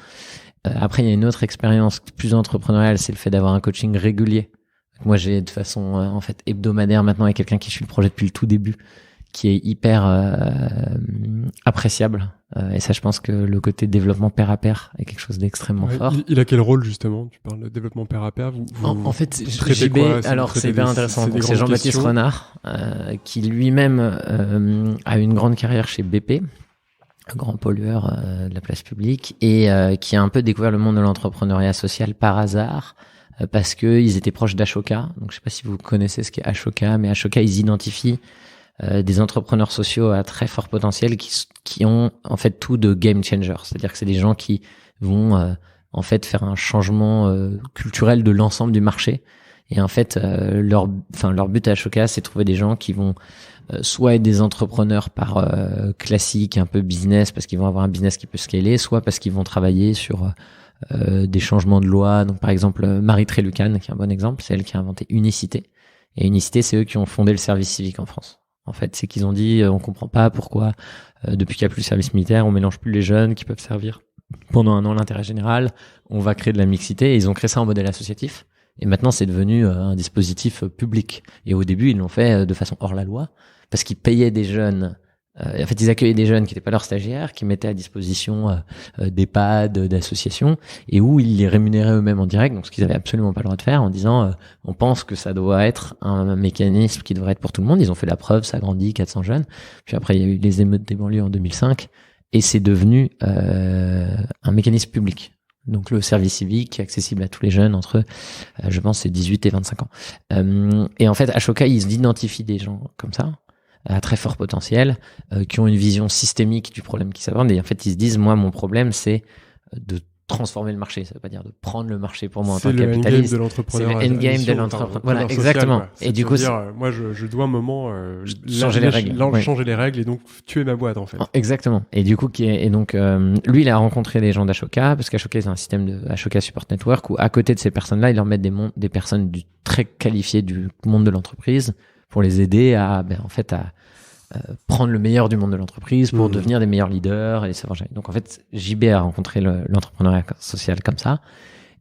Après, il y a une autre expérience plus entrepreneuriale, c'est le fait d'avoir un coaching régulier. Moi, j'ai de façon en fait hebdomadaire maintenant avec quelqu'un qui suit le projet depuis le tout début, qui est hyper appréciable. Et ça, je pense que le côté développement pair à pair est quelque chose d'extrêmement fort. Il a quel rôle justement? Tu parles de développement pair à pair. En fait, JB, alors c'est hyper intéressant. Donc, c'est Jean-Baptiste Renard qui lui-même a une grande carrière chez BP, un grand pollueur de la place publique, et qui a un peu découvert le monde de l'entrepreneuriat social par hasard. Parce que ils étaient proches d'Ashoka. Donc, je sais pas si vous connaissez ce qu'est Ashoka, mais Ashoka, ils identifient des entrepreneurs sociaux à très fort potentiel qui ont en fait tout de game changer. C'est-à-dire que c'est des gens qui vont en fait faire un changement culturel de l'ensemble du marché. Et en fait, leur but à Ashoka, c'est de trouver des gens qui vont soit être des entrepreneurs par classique, un peu business, parce qu'ils vont avoir un business qui peut scaler, soit parce qu'ils vont travailler sur des changements de loi. Donc par exemple, Marie Trélucan, qui est un bon exemple, c'est elle qui a inventé Unicité. Et Unicité, c'est eux qui ont fondé le service civique en France. En fait, c'est qu'ils ont dit, on comprend pas pourquoi, depuis qu'il n'y a plus le service militaire, on mélange plus les jeunes qui peuvent servir pendant un an l'intérêt général, on va créer de la mixité, et ils ont créé ça en modèle associatif. Et maintenant, c'est devenu un dispositif public. Et au début, ils l'ont fait de façon hors la loi, parce qu'ils payaient des jeunes. En fait, ils accueillaient des jeunes qui n'étaient pas leurs stagiaires, qui mettaient à disposition d'EHPAD, d'associations, et où ils les rémunéraient eux-mêmes en direct, donc ce qu'ils avaient absolument pas le droit de faire, en disant on pense que ça doit être un mécanisme qui devrait être pour tout le monde. Ils ont fait la preuve, ça a grandi, 400 jeunes. Puis après, il y a eu les émeutes des banlieues en 2005, et c'est devenu un mécanisme public. Donc le service civique qui est accessible à tous les jeunes entre, je pense, c'est 18 et 25 ans. Et en fait, Ashoka, ils identifient des gens comme ça, à très fort potentiel, qui ont une vision systémique du problème qu'ils s'abordent. Et en fait, ils se disent, moi, mon problème, c'est de transformer le marché. Ça veut pas dire de prendre le marché pour moi en tant que capitaliste. C'est le endgame de l'entrepreneur. Voilà, exactement. Et du coup, moi, je dois un moment changer les règles. Changer les règles et donc tuer ma boîte, en fait. Exactement. Et du coup, lui, il a rencontré des gens d'Ashoka, parce qu'Ashoka, c'est un système de Ashoka Support Network où, à côté de ces personnes-là, ils leur mettent des personnes très qualifiées du monde de l'entreprise pour les aider à prendre le meilleur du monde de l'entreprise pour devenir des meilleurs leaders et savoir gérer. Donc en fait, JB a rencontré l'entrepreneuriat social comme ça.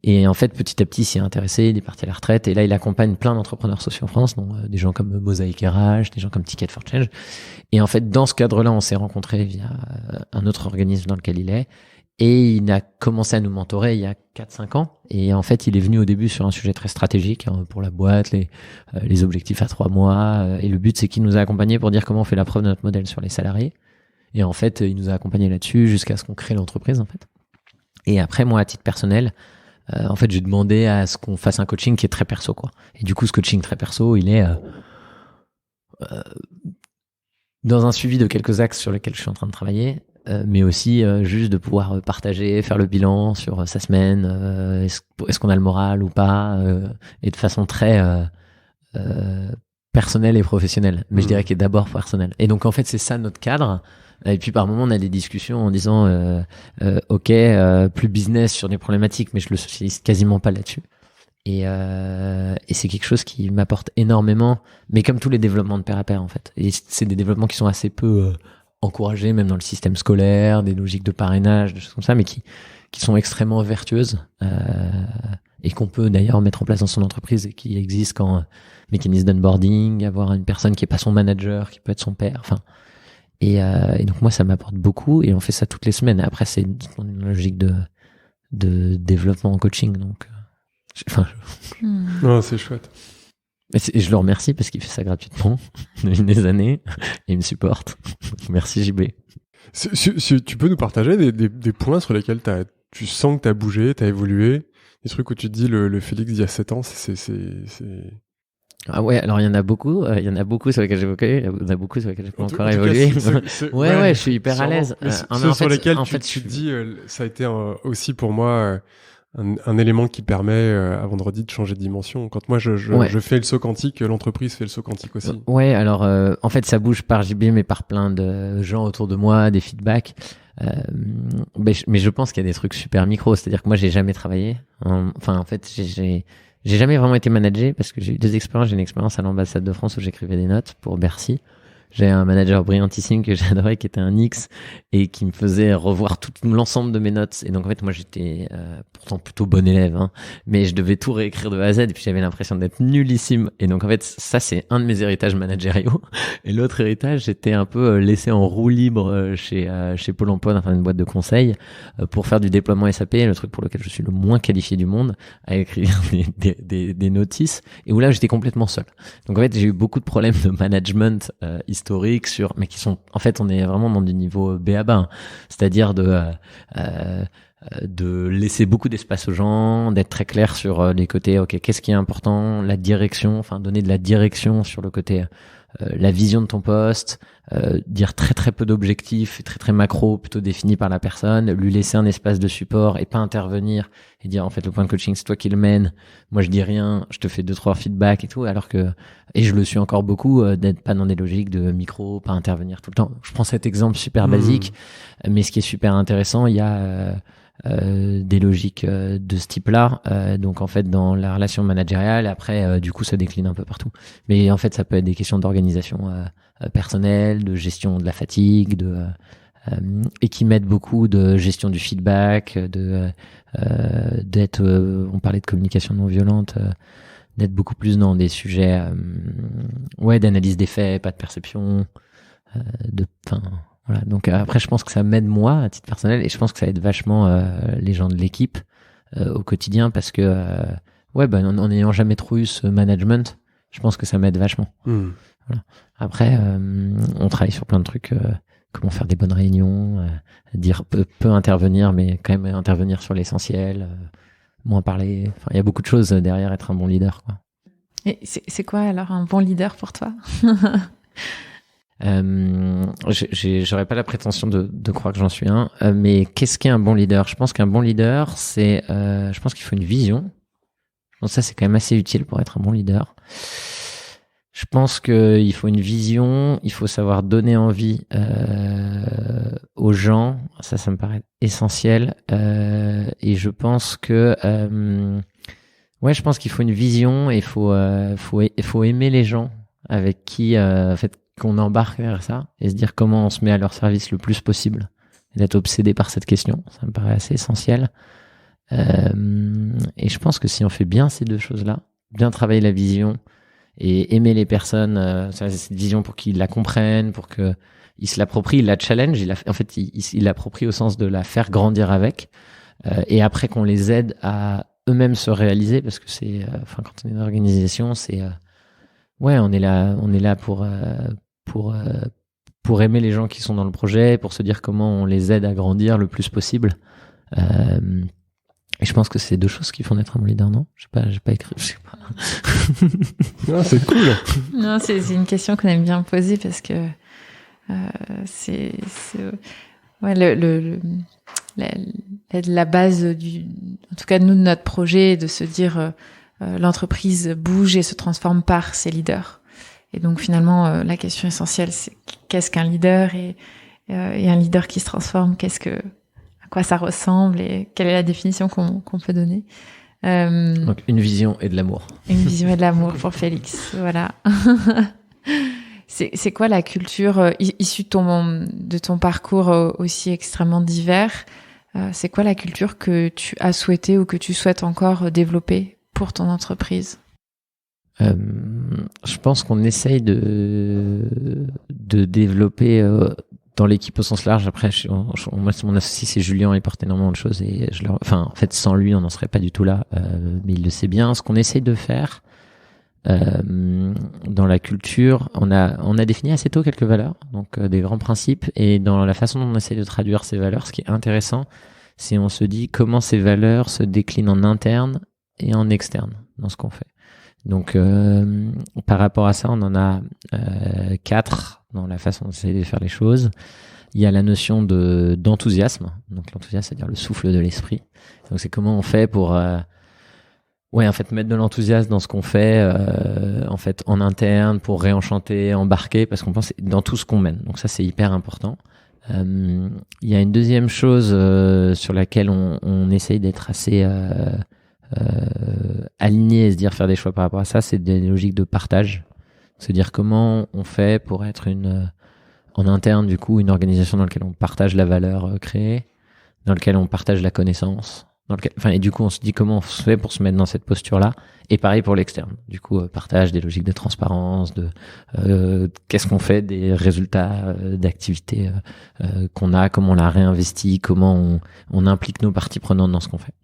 Et en fait, petit à petit, il s'y est intéressé, il est parti à la retraite. Et là, il accompagne plein d'entrepreneurs sociaux en France, donc des gens comme Mosaic RH, des gens comme Ticket for Change. Et en fait, dans ce cadre-là, on s'est rencontrés via un autre organisme dans lequel il est. Et il a commencé à nous mentorer il y a 4-5 ans. Et en fait, il est venu au début sur un sujet très stratégique pour la boîte, les objectifs à 3 mois. Et le but, c'est qu'il nous a accompagnés pour dire comment on fait la preuve de notre modèle sur les salariés. Et en fait, il nous a accompagnés là-dessus jusqu'à ce qu'on crée l'entreprise, en fait. Et après, moi, à titre personnel, en fait, j'ai demandé à ce qu'on fasse un coaching qui est très perso, quoi. Et du coup, ce coaching très perso, il est dans un suivi de quelques axes sur lesquels je suis en train de travailler. Mais aussi juste de pouvoir partager, faire le bilan sur sa semaine, est-ce qu'on a le moral ou pas, et de façon très personnelle et professionnelle. Mais je dirais qu'il est d'abord personnel. Et donc en fait c'est ça notre cadre. Et puis par moment on a des discussions en disant ok, plus business sur des problématiques, mais je le socialise quasiment pas là-dessus. Et c'est quelque chose qui m'apporte énormément, mais comme tous les développements de pair à pair en fait. Et c'est des développements qui sont assez peu encouragés, même dans le système scolaire, des logiques de parrainage, des choses comme ça, mais qui sont extrêmement vertueuses et qu'on peut d'ailleurs mettre en place dans son entreprise et qui existent quand mécanisme d'onboarding, avoir une personne qui est pas son manager, qui peut être son père, enfin. Et donc moi ça m'apporte beaucoup et on fait ça toutes les semaines. Après c'est une logique de développement en coaching, donc. Non, c'est chouette. Et je le remercie parce qu'il fait ça gratuitement depuis des années et il me supporte. Merci JB. Tu peux nous partager des points sur lesquels tu sens que tu as bougé, tu as évolué, des trucs où tu te dis le Félix d'il y a 7 ans, c'est... Ah ouais, alors il y en a beaucoup sur lesquels j'ai évolué, il y en a beaucoup sur lesquels j'ai pas encore évolué. Ouais, je suis hyper à l'aise. Ceux sur lesquels tu te dis, ça a été aussi pour moi un élément qui permet à Vendredi de changer de dimension. Quand moi je fais le saut quantique, l'entreprise fait le saut quantique aussi. Ouais, alors en fait ça bouge par JB mais par plein de gens autour de moi, des feedbacks. Mais je pense qu'il y a des trucs super micro, c'est-à-dire que moi j'ai jamais travaillé. Enfin en fait j'ai jamais vraiment été managé parce que j'ai eu 2 expériences. J'ai une expérience à l'ambassade de France où j'écrivais des notes pour Bercy. J'ai un manager brillantissime que j'adorais qui était un X et qui me faisait revoir tout l'ensemble de mes notes. Et donc en fait moi j'étais pourtant plutôt bon élève, hein, mais je devais tout réécrire de A à Z et puis j'avais l'impression d'être nullissime. Et donc en fait ça c'est un de mes héritages managériaux. Et l'autre héritage j'étais un peu laissé en roue libre chez Pôle Emploi, enfin une boîte de conseil, pour faire du déploiement SAP, le truc pour lequel je suis le moins qualifié du monde, à écrire des notices et où là j'étais complètement seul. Donc en fait j'ai eu beaucoup de problèmes de management historiques mais qui sont en fait on est vraiment dans du niveau B à bas, hein. C'est-à-dire de laisser beaucoup d'espace aux gens, d'être très clair sur les côtés, ok, qu'est-ce qui est important, la direction, enfin donner de la direction sur le côté la vision de ton poste, dire très très peu d'objectifs, très très macro, plutôt définis par la personne, lui laisser un espace de support et pas intervenir et dire en fait le point de coaching c'est toi qui le mène, moi je dis rien, je te fais 2-3 feedbacks et tout, alors que, et je le suis encore beaucoup, d'être pas dans des logiques de micro, pas intervenir tout le temps. Je prends cet exemple super basique, mais ce qui est super intéressant, il y a des logiques de ce type-là, donc en fait dans la relation managériale, après du coup ça décline un peu partout, mais en fait ça peut être des questions d'organisation personnelle, de gestion de la fatigue, et qui mettent beaucoup de gestion du feedback, d'être, on parlait de communication non violente, d'être beaucoup plus dans des sujets d'analyse des faits, pas de perception, voilà. Donc après, je pense que ça m'aide moi à titre personnel et je pense que ça aide vachement les gens de l'équipe au quotidien parce que en n'ayant jamais trop eu ce management, je pense que ça m'aide vachement. Voilà. Après, on travaille sur plein de trucs, comment faire des bonnes réunions, dire peu intervenir, mais quand même intervenir sur l'essentiel, moins parler. Enfin, il y a beaucoup de choses derrière être un bon leader, quoi. Et c'est quoi alors un bon leader pour toi? J'aurais pas la prétention de croire que j'en suis un, mais qu'est-ce qu'est un bon leader? Je pense qu'un bon leader, c'est, je pense qu'il faut une vision. Je pense que ça c'est quand même assez utile pour être un bon leader. Je pense qu'il faut une vision, il faut savoir donner envie aux gens. Ça me paraît essentiel. Et je pense que, je pense qu'il faut une vision et il faut aimer les gens avec qui, en fait, qu'on embarque vers ça et se dire comment on se met à leur service le plus possible et d'être obsédé par cette question. Ça me paraît assez essentiel. Et je pense que si on fait bien ces 2 choses-là, bien travailler la vision et aimer les personnes, cette vision pour qu'ils la comprennent, pour qu'ils se l'approprient, ils la challenge, il l'approprie au sens de la faire grandir avec, et après qu'on les aide à eux-mêmes se réaliser, parce que c'est, quand on est une organisation, c'est, on est là pour aimer les gens qui sont dans le projet, pour se dire comment on les aide à grandir le plus possible. Et je pense que c'est 2 choses qui font d'être un bon leader, non? J'ai pas écrit, je sais pas. Non, c'est cool. Non, c'est une question qu'on aime bien poser parce que la base en tout cas nous de notre projet, de se dire l'entreprise bouge et se transforme par ses leaders. Et donc finalement la question essentielle c'est qu'est-ce qu'un leader et un leader qui se transforme, à quoi ça ressemble et quelle est la définition qu'on peut donner. Donc une vision et de l'amour. Une vision et de l'amour pour Félix, voilà. C'est quoi la culture issue de ton parcours aussi extrêmement divers? C'est quoi la culture que tu as souhaité ou que tu souhaites encore développer pour ton entreprise? Je pense qu'on essaye de développer dans l'équipe au sens large. Après, moi, mon associé, c'est Julien, il porte énormément de choses et en fait, sans lui, on n'en serait pas du tout là. Mais il le sait bien. Ce qu'on essaye de faire dans la culture, on a défini assez tôt quelques valeurs, donc des grands principes. Et dans la façon dont on essaie de traduire ces valeurs, ce qui est intéressant, c'est on se dit comment ces valeurs se déclinent en interne et en externe dans ce qu'on fait. Donc, par rapport à ça, on en a 4 dans la façon d'essayer de faire les choses. Il y a la notion d'enthousiasme. Donc, l'enthousiasme, c'est-à-dire le souffle de l'esprit. Donc, c'est comment on fait pour, mettre de l'enthousiasme dans ce qu'on fait, en interne, pour réenchanter, embarquer, parce qu'on pense dans tout ce qu'on mène. Donc, ça, c'est hyper important. Il y a une deuxième chose sur laquelle on essaye d'être assez aligné et se dire faire des choix par rapport à ça, c'est des logiques de partage. Se dire comment on fait pour être en interne, du coup, une organisation dans laquelle on partage la valeur créée, dans laquelle on partage la connaissance, et du coup, on se dit comment on se fait pour se mettre dans cette posture-là. Et pareil pour l'externe. Du coup, partage des logiques de transparence, qu'est-ce qu'on fait des résultats d'activités qu'on a, comment on la réinvestit, comment on implique nos parties prenantes dans ce qu'on fait.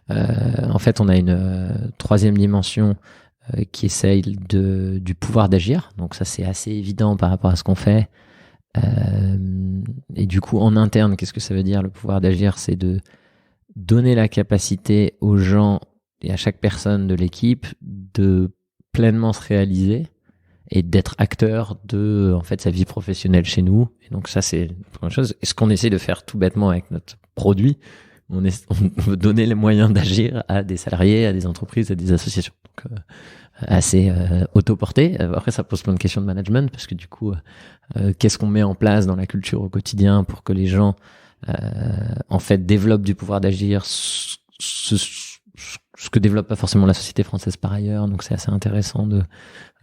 En fait, on a une troisième dimension qui essaye du pouvoir d'agir. Donc ça, c'est assez évident par rapport à ce qu'on fait. Et du coup, en interne, qu'est-ce que ça veut dire le pouvoir d'agir? C'est de donner la capacité aux gens et à chaque personne de l'équipe de pleinement se réaliser et d'être acteur de sa vie professionnelle chez nous. Et donc ça, c'est la première chose. Et ce qu'on essaie de faire tout bêtement avec notre produit, on veut donner les moyens d'agir à des salariés, à des entreprises, à des associations. Donc, assez autoporté. Après, ça pose plein de questions de management parce que du coup, qu'est-ce qu'on met en place dans la culture au quotidien pour que les gens, développent du pouvoir d'agir, ce que développe pas forcément la société française par ailleurs. Donc, c'est assez intéressant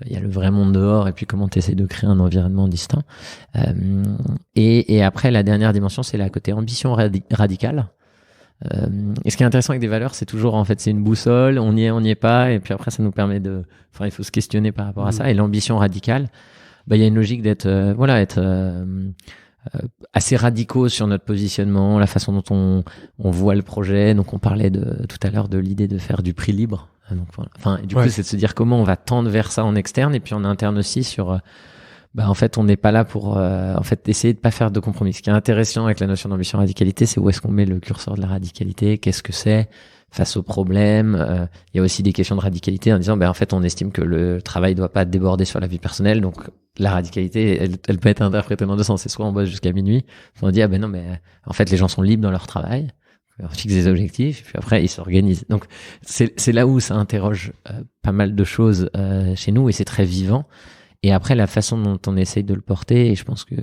il y a le vrai monde dehors et puis comment tu essaies de créer un environnement distinct. Et après, la dernière dimension, c'est la côté ambition radicale. Et ce qui est intéressant avec des valeurs, c'est toujours, c'est une boussole, on y est pas, et puis après, ça nous permet il faut se questionner par rapport à ça. Et l'ambition radicale, il y a une logique d'être, assez radicaux sur notre positionnement, la façon dont on voit le projet. Donc, on parlait tout à l'heure de l'idée de faire du prix libre. Donc, voilà. Et du coup, c'est de se dire comment on va tendre vers ça en externe, et puis en interne aussi sur, on n'est pas là pour essayer de pas faire de compromis. Ce qui est intéressant avec la notion d'ambition radicalité, c'est où est-ce qu'on met le curseur de la radicalité, qu'est-ce que c'est face aux problèmes. Il y a aussi des questions de radicalité en disant on estime que le travail doit pas déborder sur la vie personnelle, donc la radicalité elle peut être interprétée dans deux sens. C'est soit on bosse jusqu'à minuit, soit on dit les gens sont libres dans leur travail, on fixe des objectifs et puis après ils s'organisent. Donc c'est là où ça interroge pas mal de choses chez nous et c'est très vivant. Et après, la façon dont on essaye de le porter, et je pense que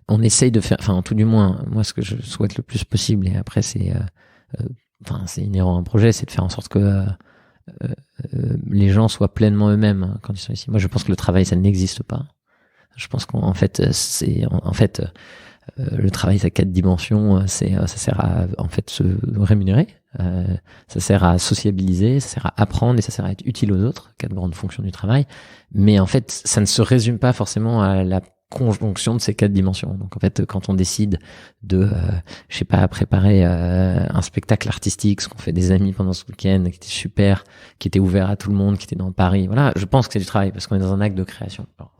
on essaye de faire, tout du moins, moi, ce que je souhaite le plus possible, et après, c'est inhérent à un projet, c'est de faire en sorte que les gens soient pleinement eux-mêmes quand ils sont ici. Moi, je pense que le travail, ça n'existe pas. Je pense le travail, ça a 4 dimensions. Ça sert à se rémunérer, ça sert à sociabiliser, ça sert à apprendre et ça sert à être utile aux autres. 4 grandes fonctions du travail. Mais ça ne se résume pas forcément à la conjonction de ces 4 dimensions. Donc quand on décide de, préparer un spectacle artistique, ce qu'on fait des amis pendant ce week-end, qui était super, qui était ouvert à tout le monde, qui était dans Paris. Voilà, je pense que c'est du travail parce qu'on est dans un acte de création. Alors,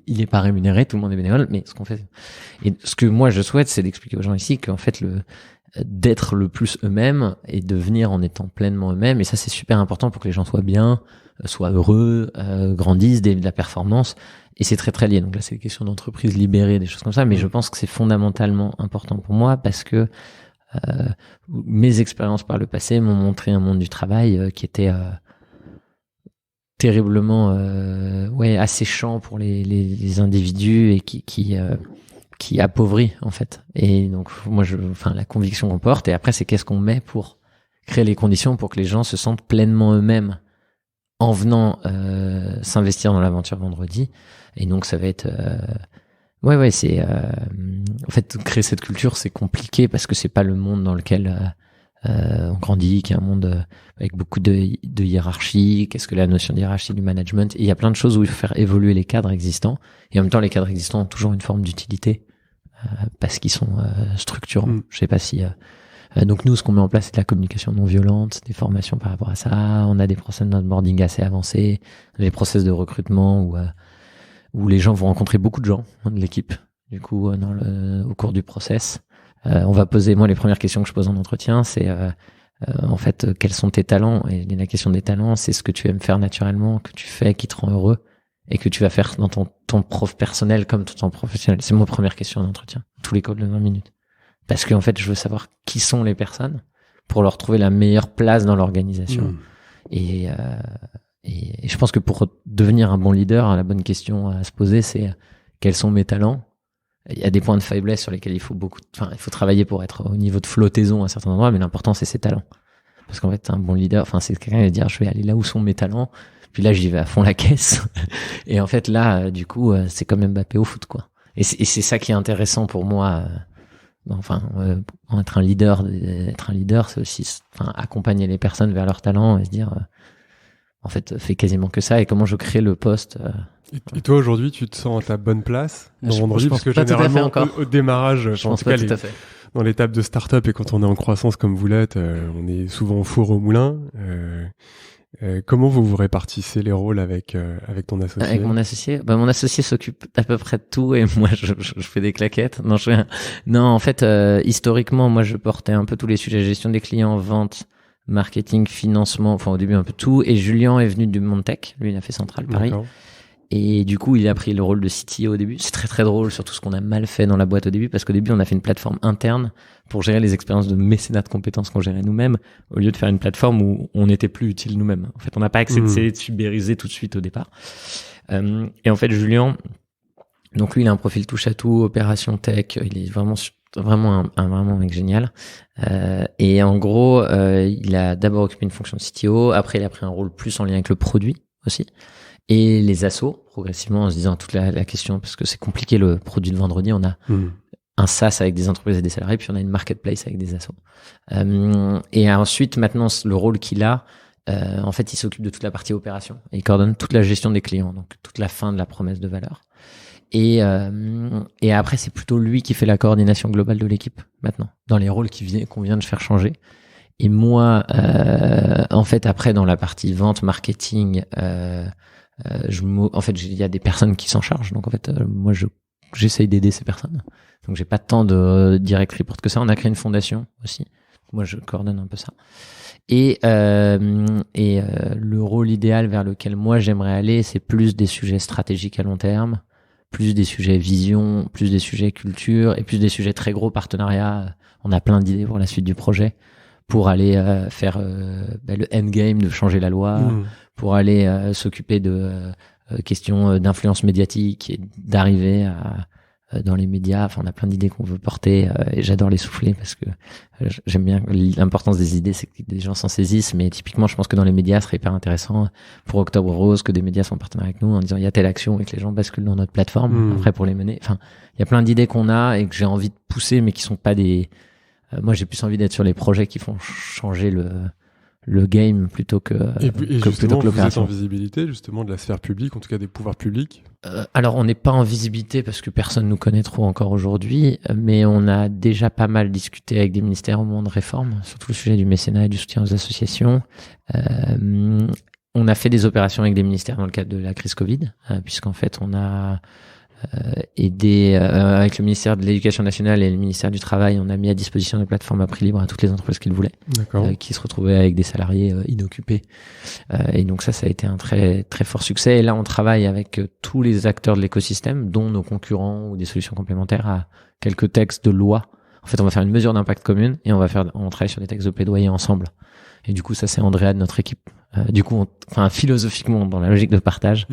il n'est pas rémunéré, tout le monde est bénévole, mais ce qu'on fait. Et ce que moi je souhaite, c'est d'expliquer aux gens ici qu'en fait d'être le plus eux-mêmes et de venir en étant pleinement eux-mêmes. Et ça, c'est super important pour que les gens soient bien, soient heureux, grandissent, de la performance. Et c'est très très lié. Donc là, c'est des questions d'entreprise libérée, des choses comme ça. Mais je pense que c'est fondamentalement important pour moi parce que mes expériences par le passé m'ont montré un monde du travail qui était terriblement asséchant pour les individus et qui qui appauvrit en fait. Et donc moi la conviction qu'on porte, et après c'est qu'est-ce qu'on met pour créer les conditions pour que les gens se sentent pleinement eux-mêmes en venant s'investir dans l'aventure vendredi. Et donc ça va être c'est en fait créer cette culture, c'est compliqué parce que c'est pas le monde dans lequel on grandit, qui est un monde avec beaucoup de hiérarchie. Qu'est-ce que la notion de hiérarchie, du management? Et il y a plein de choses où il faut faire évoluer les cadres existants. Et en même temps, les cadres existants ont toujours une forme d'utilité parce qu'ils sont structurants. Je sais pas si... donc nous, ce qu'on met en place, c'est de la communication non violente, des formations par rapport à ça. On a des process d'onboarding assez avancés, des process de recrutement où les gens vont rencontrer beaucoup de gens de l'équipe. Du coup, au cours du process, on va poser, moi, les premières questions que je pose en entretien, c'est en fait, quels sont tes talents? Et la question des talents, c'est ce que tu aimes faire naturellement, que tu fais, qui te rend heureux, et que tu vas faire dans ton prof personnel comme tout en professionnel. C'est ma première question d'entretien, tous les calls de 20 minutes. Parce qu'en fait, je veux savoir qui sont les personnes pour leur trouver la meilleure place dans l'organisation. Et je pense que pour devenir un bon leader, la bonne question à se poser, c'est quels sont mes talents? Il y a des points de faiblesse sur lesquels il faut travailler pour être au niveau de flottaison à certains endroits, mais l'important, c'est ses talents. Parce qu'en fait, un bon leader, c'est quelqu'un qui va dire, je vais aller là où sont mes talents, puis là, j'y vais à fond la caisse. Et en fait, là, du coup, c'est comme Mbappé au foot, quoi. Et c'est ça qui est intéressant pour moi. Être un leader, c'est aussi, accompagner les personnes vers leurs talents et se dire, en fait, fais quasiment que ça. Et comment je crée le poste. Et toi, aujourd'hui, tu te sens à ta bonne place dans vendredi? Parce que pas généralement, au démarrage, je pense pas tout à fait. Dans l'étape de start-up et quand on est en croissance comme vous l'êtes, on est souvent au four au moulin. Comment vous répartissez les rôles avec ton associé? Avec mon associé, mon associé s'occupe à peu près de tout et moi je fais des claquettes. Non, en fait, historiquement, moi je portais un peu tous les sujets, gestion des clients, vente, marketing, financement, au début un peu tout. Et Julien est venu du monde tech, lui il a fait Central Paris. D'accord. Et du coup, il a pris le rôle de CTO au début. C'est très très drôle, surtout ce qu'on a mal fait dans la boîte au début, parce qu'au début, on a fait une plateforme interne pour gérer les expériences de mécénat de compétences qu'on gérait nous-mêmes, au lieu de faire une plateforme où on n'était plus utile nous-mêmes. En fait, on n'a pas accepté de subériser tout de suite au départ. Et en fait, Julien, donc lui, il a un profil touche à tout, opération tech. Il est vraiment un mec génial. Et en gros, il a d'abord occupé une fonction de CTO. Après, il a pris un rôle plus en lien avec le produit aussi. Et les assos, progressivement, en se disant toute la question, parce que c'est compliqué le produit de vendredi, on a un SaaS avec des entreprises et des salariés, puis on a une marketplace avec des assos. Et ensuite, maintenant, le rôle qu'il a, en fait, il s'occupe de toute la partie opération. Et il coordonne toute la gestion des clients, donc toute la fin de la promesse de valeur. Et après, c'est plutôt lui qui fait la coordination globale de l'équipe, maintenant, dans les rôles qu'on vient de faire changer. Et moi, en fait, après, dans la partie vente, marketing, en fait, il y a des personnes qui s'en chargent. Donc, en fait, moi, j'essaye d'aider ces personnes. Donc, j'ai pas tant de direct report que ça. On a créé une fondation aussi. Moi, je coordonne un peu ça. Et le rôle idéal vers lequel moi, j'aimerais aller, c'est plus des sujets stratégiques à long terme, plus des sujets vision, plus des sujets culture et plus des sujets très gros partenariats. On a plein d'idées pour la suite du projet, pour aller faire le endgame de changer la loi, pour aller s'occuper de questions d'influence médiatique et d'arriver dans les médias. On a plein d'idées qu'on veut porter et j'adore les souffler parce que j'aime bien l'importance des idées, c'est que des gens s'en saisissent. Mais typiquement, je pense que dans les médias, ce serait hyper intéressant pour Octobre Rose que des médias sont partenaires avec nous en disant il y a telle action et que les gens basculent dans notre plateforme après pour les mener. Il y a plein d'idées qu'on a et que j'ai envie de pousser, mais qui sont pas des... moi, j'ai plus envie d'être sur les projets qui font changer le game plutôt que justement, que l'opération. Vous êtes en visibilité justement de la sphère publique, en tout cas des pouvoirs publics. Alors, on n'est pas en visibilité parce que personne nous connaît trop encore aujourd'hui, mais on a déjà pas mal discuté avec des ministères au moment de réforme, surtout le sujet du mécénat et du soutien aux associations. On a fait des opérations avec des ministères dans le cadre de la crise Covid, puisqu'en fait, on a aidé avec le ministère de l'Éducation nationale et le ministère du Travail, on a mis à disposition des plateformes à prix libre à toutes les entreprises qui le voulaient, qui se retrouvaient avec des salariés inoccupés. Et donc ça a été un très très fort succès. Et là, on travaille avec tous les acteurs de l'écosystème, dont nos concurrents ou des solutions complémentaires, à quelques textes de loi En fait, on va faire une mesure d'impact commune et on travaille sur des textes de plaidoyer ensemble. Et du coup, ça, c'est Andrea de notre équipe. Du coup, philosophiquement, dans la logique de partage,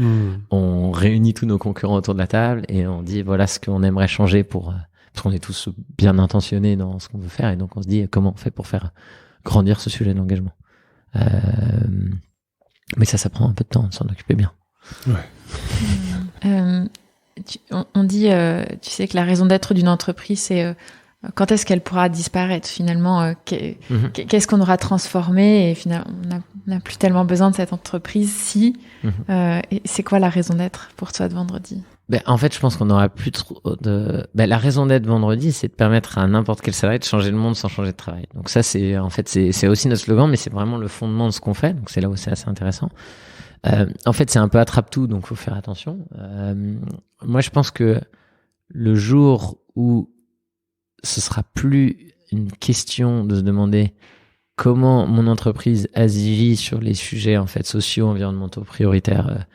on réunit tous nos concurrents autour de la table et on dit voilà ce qu'on aimerait changer parce qu'on est tous bien intentionnés dans ce qu'on veut faire, et donc on se dit comment on fait pour faire grandir ce sujet d'engagement. Mais ça prend un peu de temps de s'en occuper bien. Ouais. On dit, tu sais, que la raison d'être d'une entreprise, c'est quand est-ce qu'elle pourra disparaître finalement, qu'est-ce qu'on aura transformé, et finalement on n'a plus tellement besoin de cette entreprise si. Et c'est quoi la raison d'être pour toi de Vendredi? En fait, je pense qu'on n'aura plus trop la raison d'être Vendredi, c'est de permettre à n'importe quel salarié de changer le monde sans changer de travail. Donc ça, c'est aussi notre slogan, mais c'est vraiment le fondement de ce qu'on fait. Donc c'est là où c'est assez intéressant. En fait, c'est un peu attrape-tout, donc faut faire attention. Moi, je pense que le jour où ce sera plus une question de se demander comment mon entreprise agit sur les sujets en fait sociaux, environnementaux, prioritaires,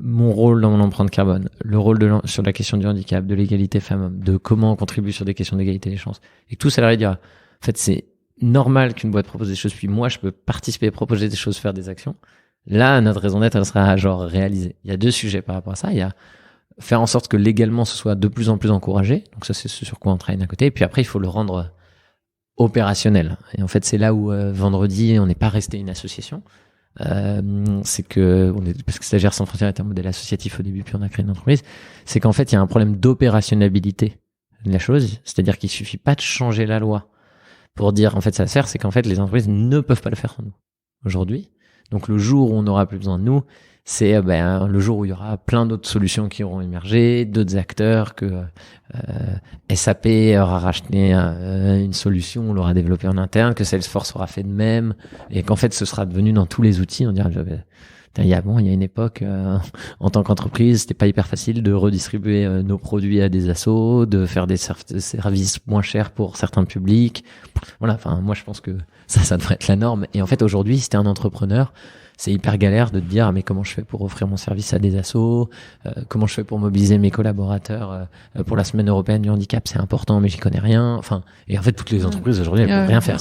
mon rôle dans mon empreinte carbone, le rôle sur la question du handicap, de l'égalité femmes-hommes, de comment on contribue sur des questions d'égalité des chances, et que tout salarié dira en fait c'est normal qu'une boîte propose des choses, puis moi je peux participer, proposer des choses, faire des actions. Là, notre raison d'être, elle sera genre réalisée. Il y a deux sujets par rapport à ça. Il y a faire en sorte que légalement ce soit de plus en plus encouragé. Donc ça, c'est ce sur quoi on travaille d'un côté. Et puis après, il faut le rendre opérationnel. Et en fait, c'est là où Vendredi, on n'est pas resté une association. C'est que parce que Stagiaires sans frontières était un modèle associatif au début, puis on a créé une entreprise. C'est qu'en fait, il y a un problème d'opérationnalité de la chose. C'est-à-dire qu'il suffit pas de changer la loi pour dire en fait ça sert. C'est qu'en fait, les entreprises ne peuvent pas le faire sans nous aujourd'hui. Donc le jour où on n'aura plus besoin de nous, c'est le jour où il y aura plein d'autres solutions qui auront émergé, d'autres acteurs, que SAP aura racheté une solution, on l'aura développée en interne, que Salesforce aura fait de même, et qu'en fait ce sera devenu dans tous les outils. On dira il y a une époque en tant qu'entreprise, c'était pas hyper facile de redistribuer nos produits à des assos, de faire des services moins chers pour certains publics. Voilà, moi je pense que ça devrait être la norme. Et en fait aujourd'hui, si t'es un entrepreneur, c'est hyper galère de te dire mais comment je fais pour offrir mon service à des assos, comment je fais pour mobiliser mes collaborateurs pour la semaine européenne du handicap, c'est important mais j'y connais rien. Et en fait toutes les entreprises aujourd'hui elles peuvent rien faire.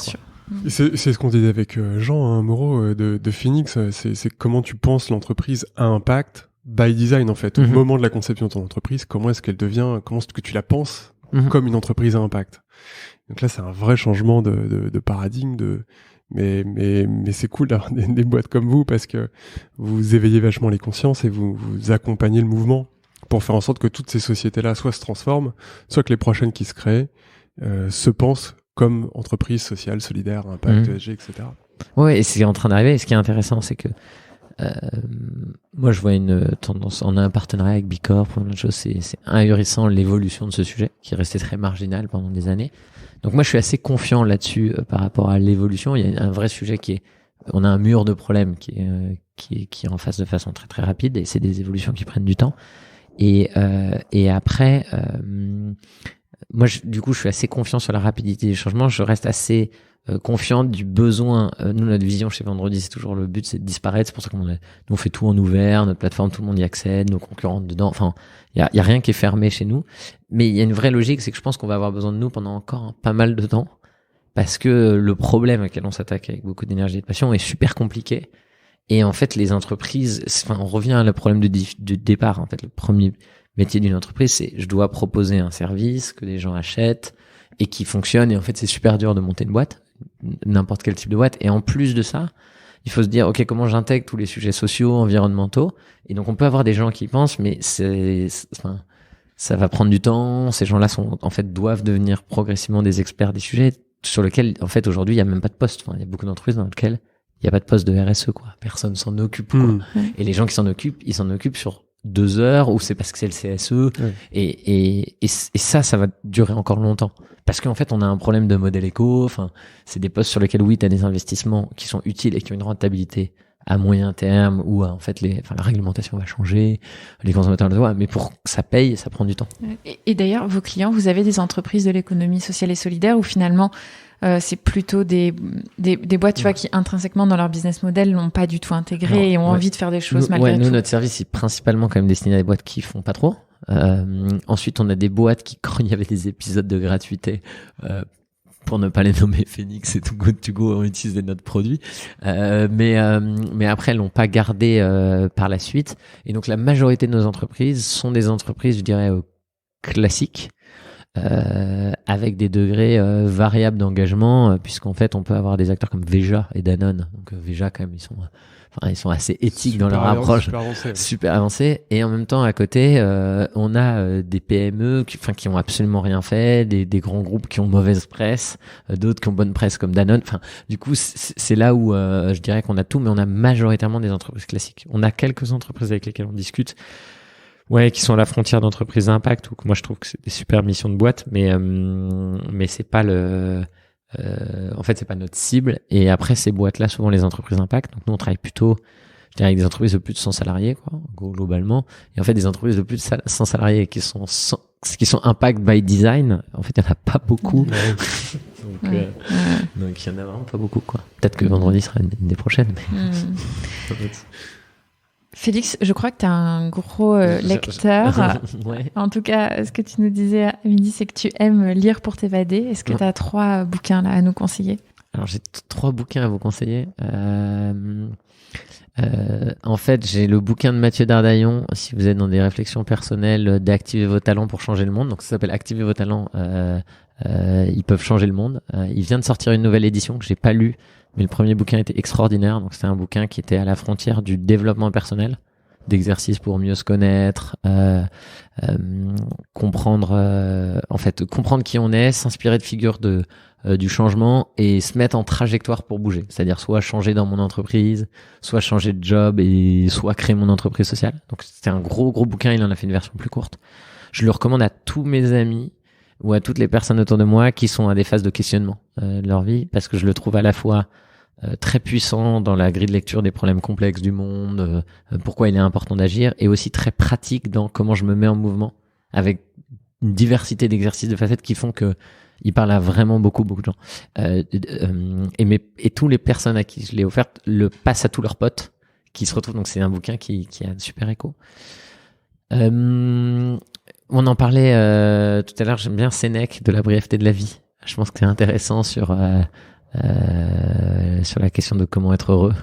C'est ce qu'on disait avec Jean Moreau de Phoenix, c'est comment tu penses l'entreprise à impact by design en fait. Au moment de la conception de ton entreprise, comment est-ce qu'elle devient, comment est-ce que tu la penses comme une entreprise à impact. Donc là c'est un vrai changement de paradigme, mais c'est cool d'avoir des boîtes comme vous parce que vous éveillez vachement les consciences et vous accompagnez le mouvement pour faire en sorte que toutes ces sociétés-là soit se transforment, soit que les prochaines qui se créent se pensent comme entreprise sociale, solidaire, impact, ESG, etc. Ouais, et c'est en train d'arriver. Et ce qui est intéressant, c'est que moi, je vois une tendance. On a un partenariat avec Bicorp. Pour une chose, c'est ahurissant l'évolution de ce sujet qui est resté très marginal pendant des années. Donc moi, je suis assez confiant là-dessus par rapport à l'évolution. Il y a un vrai sujet qui est, on a un mur de problèmes qui est en face de façon très très rapide, et c'est des évolutions qui prennent du temps. Et après. Moi, du coup, je suis assez confiant sur la rapidité des changements. Je reste assez confiant du besoin. Nous, notre vision chez Vendredi, c'est toujours le but, c'est de disparaître. C'est pour ça nous, on fait tout en ouvert. Notre plateforme, tout le monde y accède. Nos concurrents dedans. Enfin, il y a rien qui est fermé chez nous. Mais il y a une vraie logique, c'est que je pense qu'on va avoir besoin de nous pendant encore pas mal de temps, parce que le problème auquel on s'attaque avec beaucoup d'énergie et de passion est super compliqué. Et en fait, les entreprises, on revient à le problème de départ. En fait, le premier métier d'une entreprise, c'est je dois proposer un service que les gens achètent et qui fonctionne. Et en fait, c'est super dur de monter une boîte, n'importe quel type de boîte. Et en plus de ça, il faut se dire, OK, comment j'intègre tous les sujets sociaux, environnementaux? Et donc, on peut avoir des gens qui pensent, mais ça va prendre du temps. Ces gens-là doivent devenir progressivement des experts des sujets sur lesquels, en fait, aujourd'hui, il n'y a même pas de poste. Il y a beaucoup d'entreprises dans lesquelles il n'y a pas de poste de RSE, quoi. Personne s'en occupe, quoi. Et les gens qui s'en occupent, ils s'en occupent sur 2 heures, ou c'est parce que c'est le CSE. Et ça va durer encore longtemps. Parce qu'en fait, on a un problème de modèle éco. C'est des postes sur lesquels, oui, tu as des investissements qui sont utiles et qui ont une rentabilité à moyen terme, où en fait, la réglementation va changer, les consommateurs le voient, mais pour que ça paye, ça prend du temps. Et d'ailleurs, vos clients, vous avez des entreprises de l'économie sociale et solidaire où finalement, c'est plutôt des boîtes, tu vois, qui intrinsèquement dans leur business model n'ont pas du tout intégré et ont envie de faire des choses malgré tout. Nous, notre service est principalement quand même destiné à des boîtes qui font pas trop. Ensuite, on a des boîtes qui, quand il y avait des épisodes de gratuité, pour ne pas les nommer Phoenix et Too Good To Go, ont utilisé notre produit. Mais après, elles l'ont pas gardé par la suite. Et donc, la majorité de nos entreprises sont des entreprises, je dirais, classiques, avec des degrés variables d'engagement, puisqu'en fait, on peut avoir des acteurs comme Veja et Danone. Donc, Veja, quand même, ils sont assez éthiques dans leur approche, super avancés. Et en même temps, à côté, on a des PME qui ont absolument rien fait, des grands groupes qui ont mauvaise presse, d'autres qui ont bonne presse comme Danone. Enfin, du coup, c'est là où je dirais qu'on a tout, mais on a majoritairement des entreprises classiques. On a quelques entreprises avec lesquelles on discute, qui sont à la frontière d'entreprise impact, ou que moi je trouve que c'est des super missions de boîte, mais c'est pas en fait, c'est pas notre cible. Et après, ces boîtes-là, souvent les entreprises impact. Donc, nous, on travaille plutôt, je dirais, avec des entreprises de plus de 100 salariés, quoi, globalement. Et en fait, des entreprises de plus de 100 salariés qui sont impact by design, en fait, il y en a pas beaucoup. Donc, il y en a vraiment pas beaucoup, quoi. Peut-être que vendredi sera une des prochaines, mais. Félix, je crois que tu es un gros lecteur. Ouais. En tout cas, ce que tu nous disais à midi, c'est que tu aimes lire pour t'évader. Est-ce que tu as 3 bouquins là à nous conseiller ? Alors, j'ai 3 bouquins à vous conseiller. En fait, j'ai le bouquin de Mathieu Dardaillon, si vous êtes dans des réflexions personnelles, d'activer vos talents pour changer le monde. Donc, ça s'appelle Activer vos talents. Ils peuvent changer le monde. Il vient de sortir une nouvelle édition que j'ai pas lue. Mais le premier bouquin était extraordinaire. Donc, c'était un bouquin qui était à la frontière du développement personnel, d'exercices pour mieux se connaître, comprendre qui on est, s'inspirer de figures du changement et se mettre en trajectoire pour bouger. C'est-à-dire soit changer dans mon entreprise, soit changer de job et soit créer mon entreprise sociale. Donc, c'était un gros bouquin. Il en a fait une version plus courte. Je le recommande à tous mes amis ou à toutes les personnes autour de moi qui sont à des phases de questionnement de leur vie, parce que je le trouve à la fois très puissant dans la grille de lecture des problèmes complexes du monde, pourquoi il est important d'agir, et aussi très pratique dans comment je me mets en mouvement, avec une diversité d'exercices, de facettes qui font que il parle à vraiment beaucoup de gens. Et tous les personnes à qui je l'ai offert le passent à tous leurs potes qui se retrouvent. Donc c'est un bouquin qui a un super écho. On en parlait tout à l'heure, j'aime bien Sénèque de la brièveté de la vie. Je pense que c'est intéressant sur la question de comment être heureux.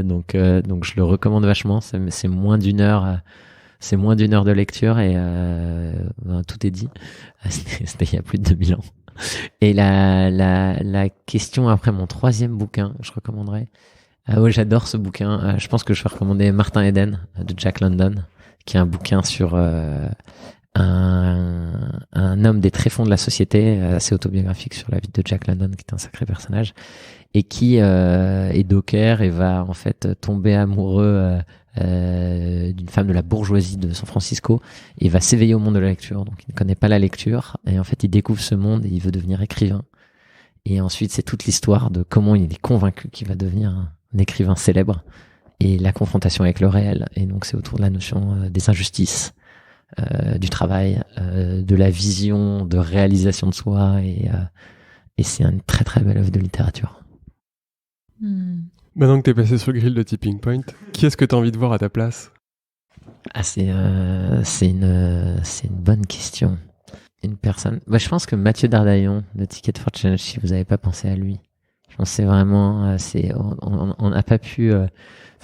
Donc je le recommande vachement. C'est moins d'une heure. C'est moins d'une heure de lecture et tout est dit. C'était il y a plus de 2000 ans. Et la question après mon 3e bouquin, je recommanderais. J'adore ce bouquin. Je pense que je vais recommander Martin Eden de Jack London, qui est un bouquin sur un homme des tréfonds de la société, assez autobiographique sur la vie de Jack London, qui est un sacré personnage, et qui est docker et va en fait tomber amoureux d'une femme de la bourgeoisie de San Francisco et va s'éveiller au monde de la lecture. Donc il ne connaît pas la lecture et en fait il découvre ce monde et il veut devenir écrivain. Et ensuite c'est toute l'histoire de comment il est convaincu qu'il va devenir un écrivain célèbre et la confrontation avec le réel. Et donc c'est autour de la notion des injustices, du travail, de la vision, de réalisation de soi, et c'est une très très belle œuvre de littérature. Maintenant que t'es passé sur le grill de Tipping Point, qui est-ce que t'as envie de voir à ta place ? C'est une bonne question. Une personne. Je pense que Mathieu Dardaillon de Ticket for Change, si vous n'avez pas pensé à lui, je pense que c'est vraiment, on n'a pas pu.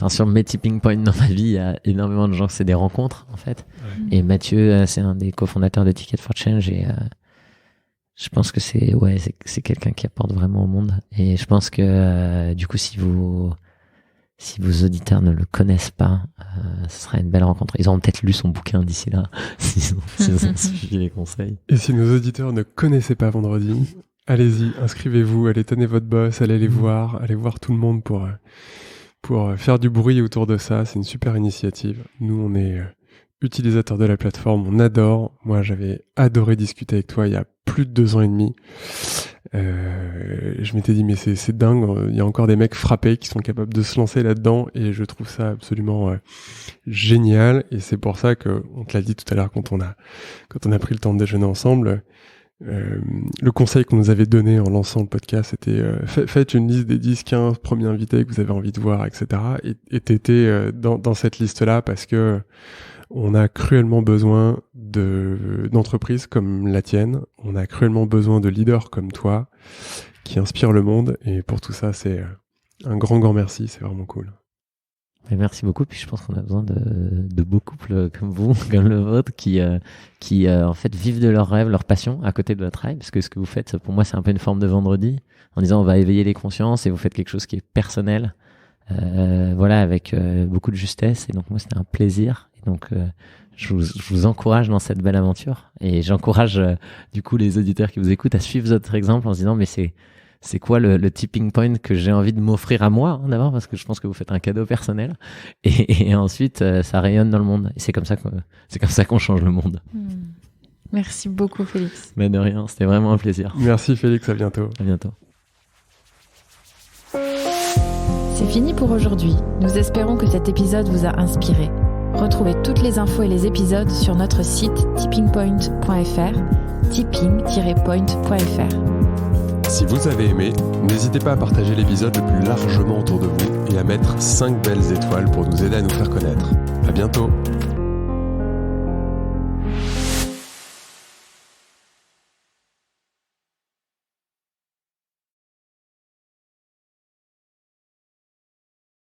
Sur mes tipping points dans ma vie, il y a énormément de gens, c'est des rencontres en fait. Ouais. Et Mathieu, c'est un des cofondateurs de Ticket for Change et je pense que c'est quelqu'un qui apporte vraiment au monde. Et je pense que du coup, si vos auditeurs ne le connaissent pas, ce sera une belle rencontre. Ils auront peut-être lu son bouquin d'ici là, s'ils ont suivi les conseils. Et si nos auditeurs ne connaissaient pas Vendredi, allez-y, inscrivez-vous, allez tenir votre boss, allez les voir, allez voir tout le monde pour faire du bruit autour de ça. C'est une super initiative. Nous, on est utilisateurs de la plateforme, on adore. Moi, j'avais adoré discuter avec toi il y a plus de 2 ans et demi. Je m'étais dit, mais c'est dingue, il y a encore des mecs frappés qui sont capables de se lancer là-dedans, et je trouve ça absolument génial. Et c'est pour ça que, on te l'a dit tout à l'heure quand on a pris le temps de déjeuner ensemble, le conseil qu'on nous avait donné en lançant le podcast, c'était faites une liste des 10-15 premiers invités que vous avez envie de voir, etc. Et t'étais dans cette liste-là parce que On a cruellement besoin d'entreprises comme la tienne. On a cruellement besoin de leaders comme toi qui inspirent le monde. Et pour tout ça, c'est un grand merci. C'est vraiment cool. Et merci beaucoup. Puis je pense qu'on a besoin de beaux couples comme vous, comme le vôtre, qui en fait vivent de leurs rêves, leur passion à côté de votre travail. Parce que ce que vous faites, pour moi, c'est un peu une forme de vendredi, en disant on va éveiller les consciences et vous faites quelque chose qui est personnel, voilà, avec beaucoup de justesse. Et donc moi, c'était un plaisir. Et donc je vous encourage dans cette belle aventure. Et j'encourage du coup les auditeurs qui vous écoutent à suivre votre exemple en se disant mais c'est quoi le tipping point que j'ai envie de m'offrir à moi, hein, d'abord, parce que je pense que vous faites un cadeau personnel. Et ensuite, ça rayonne dans le monde. Et c'est comme ça qu'on change le monde. Merci beaucoup, Félix. Mais de rien, c'était vraiment un plaisir. Merci, Félix. À bientôt. À bientôt. C'est fini pour aujourd'hui. Nous espérons que cet épisode vous a inspiré. Retrouvez toutes les infos et les épisodes sur notre site tippingpoint.fr, tipping-point.fr. Si vous avez aimé, n'hésitez pas à partager l'épisode le plus largement autour de vous et à mettre 5 belles étoiles pour nous aider à nous faire connaître. À bientôt!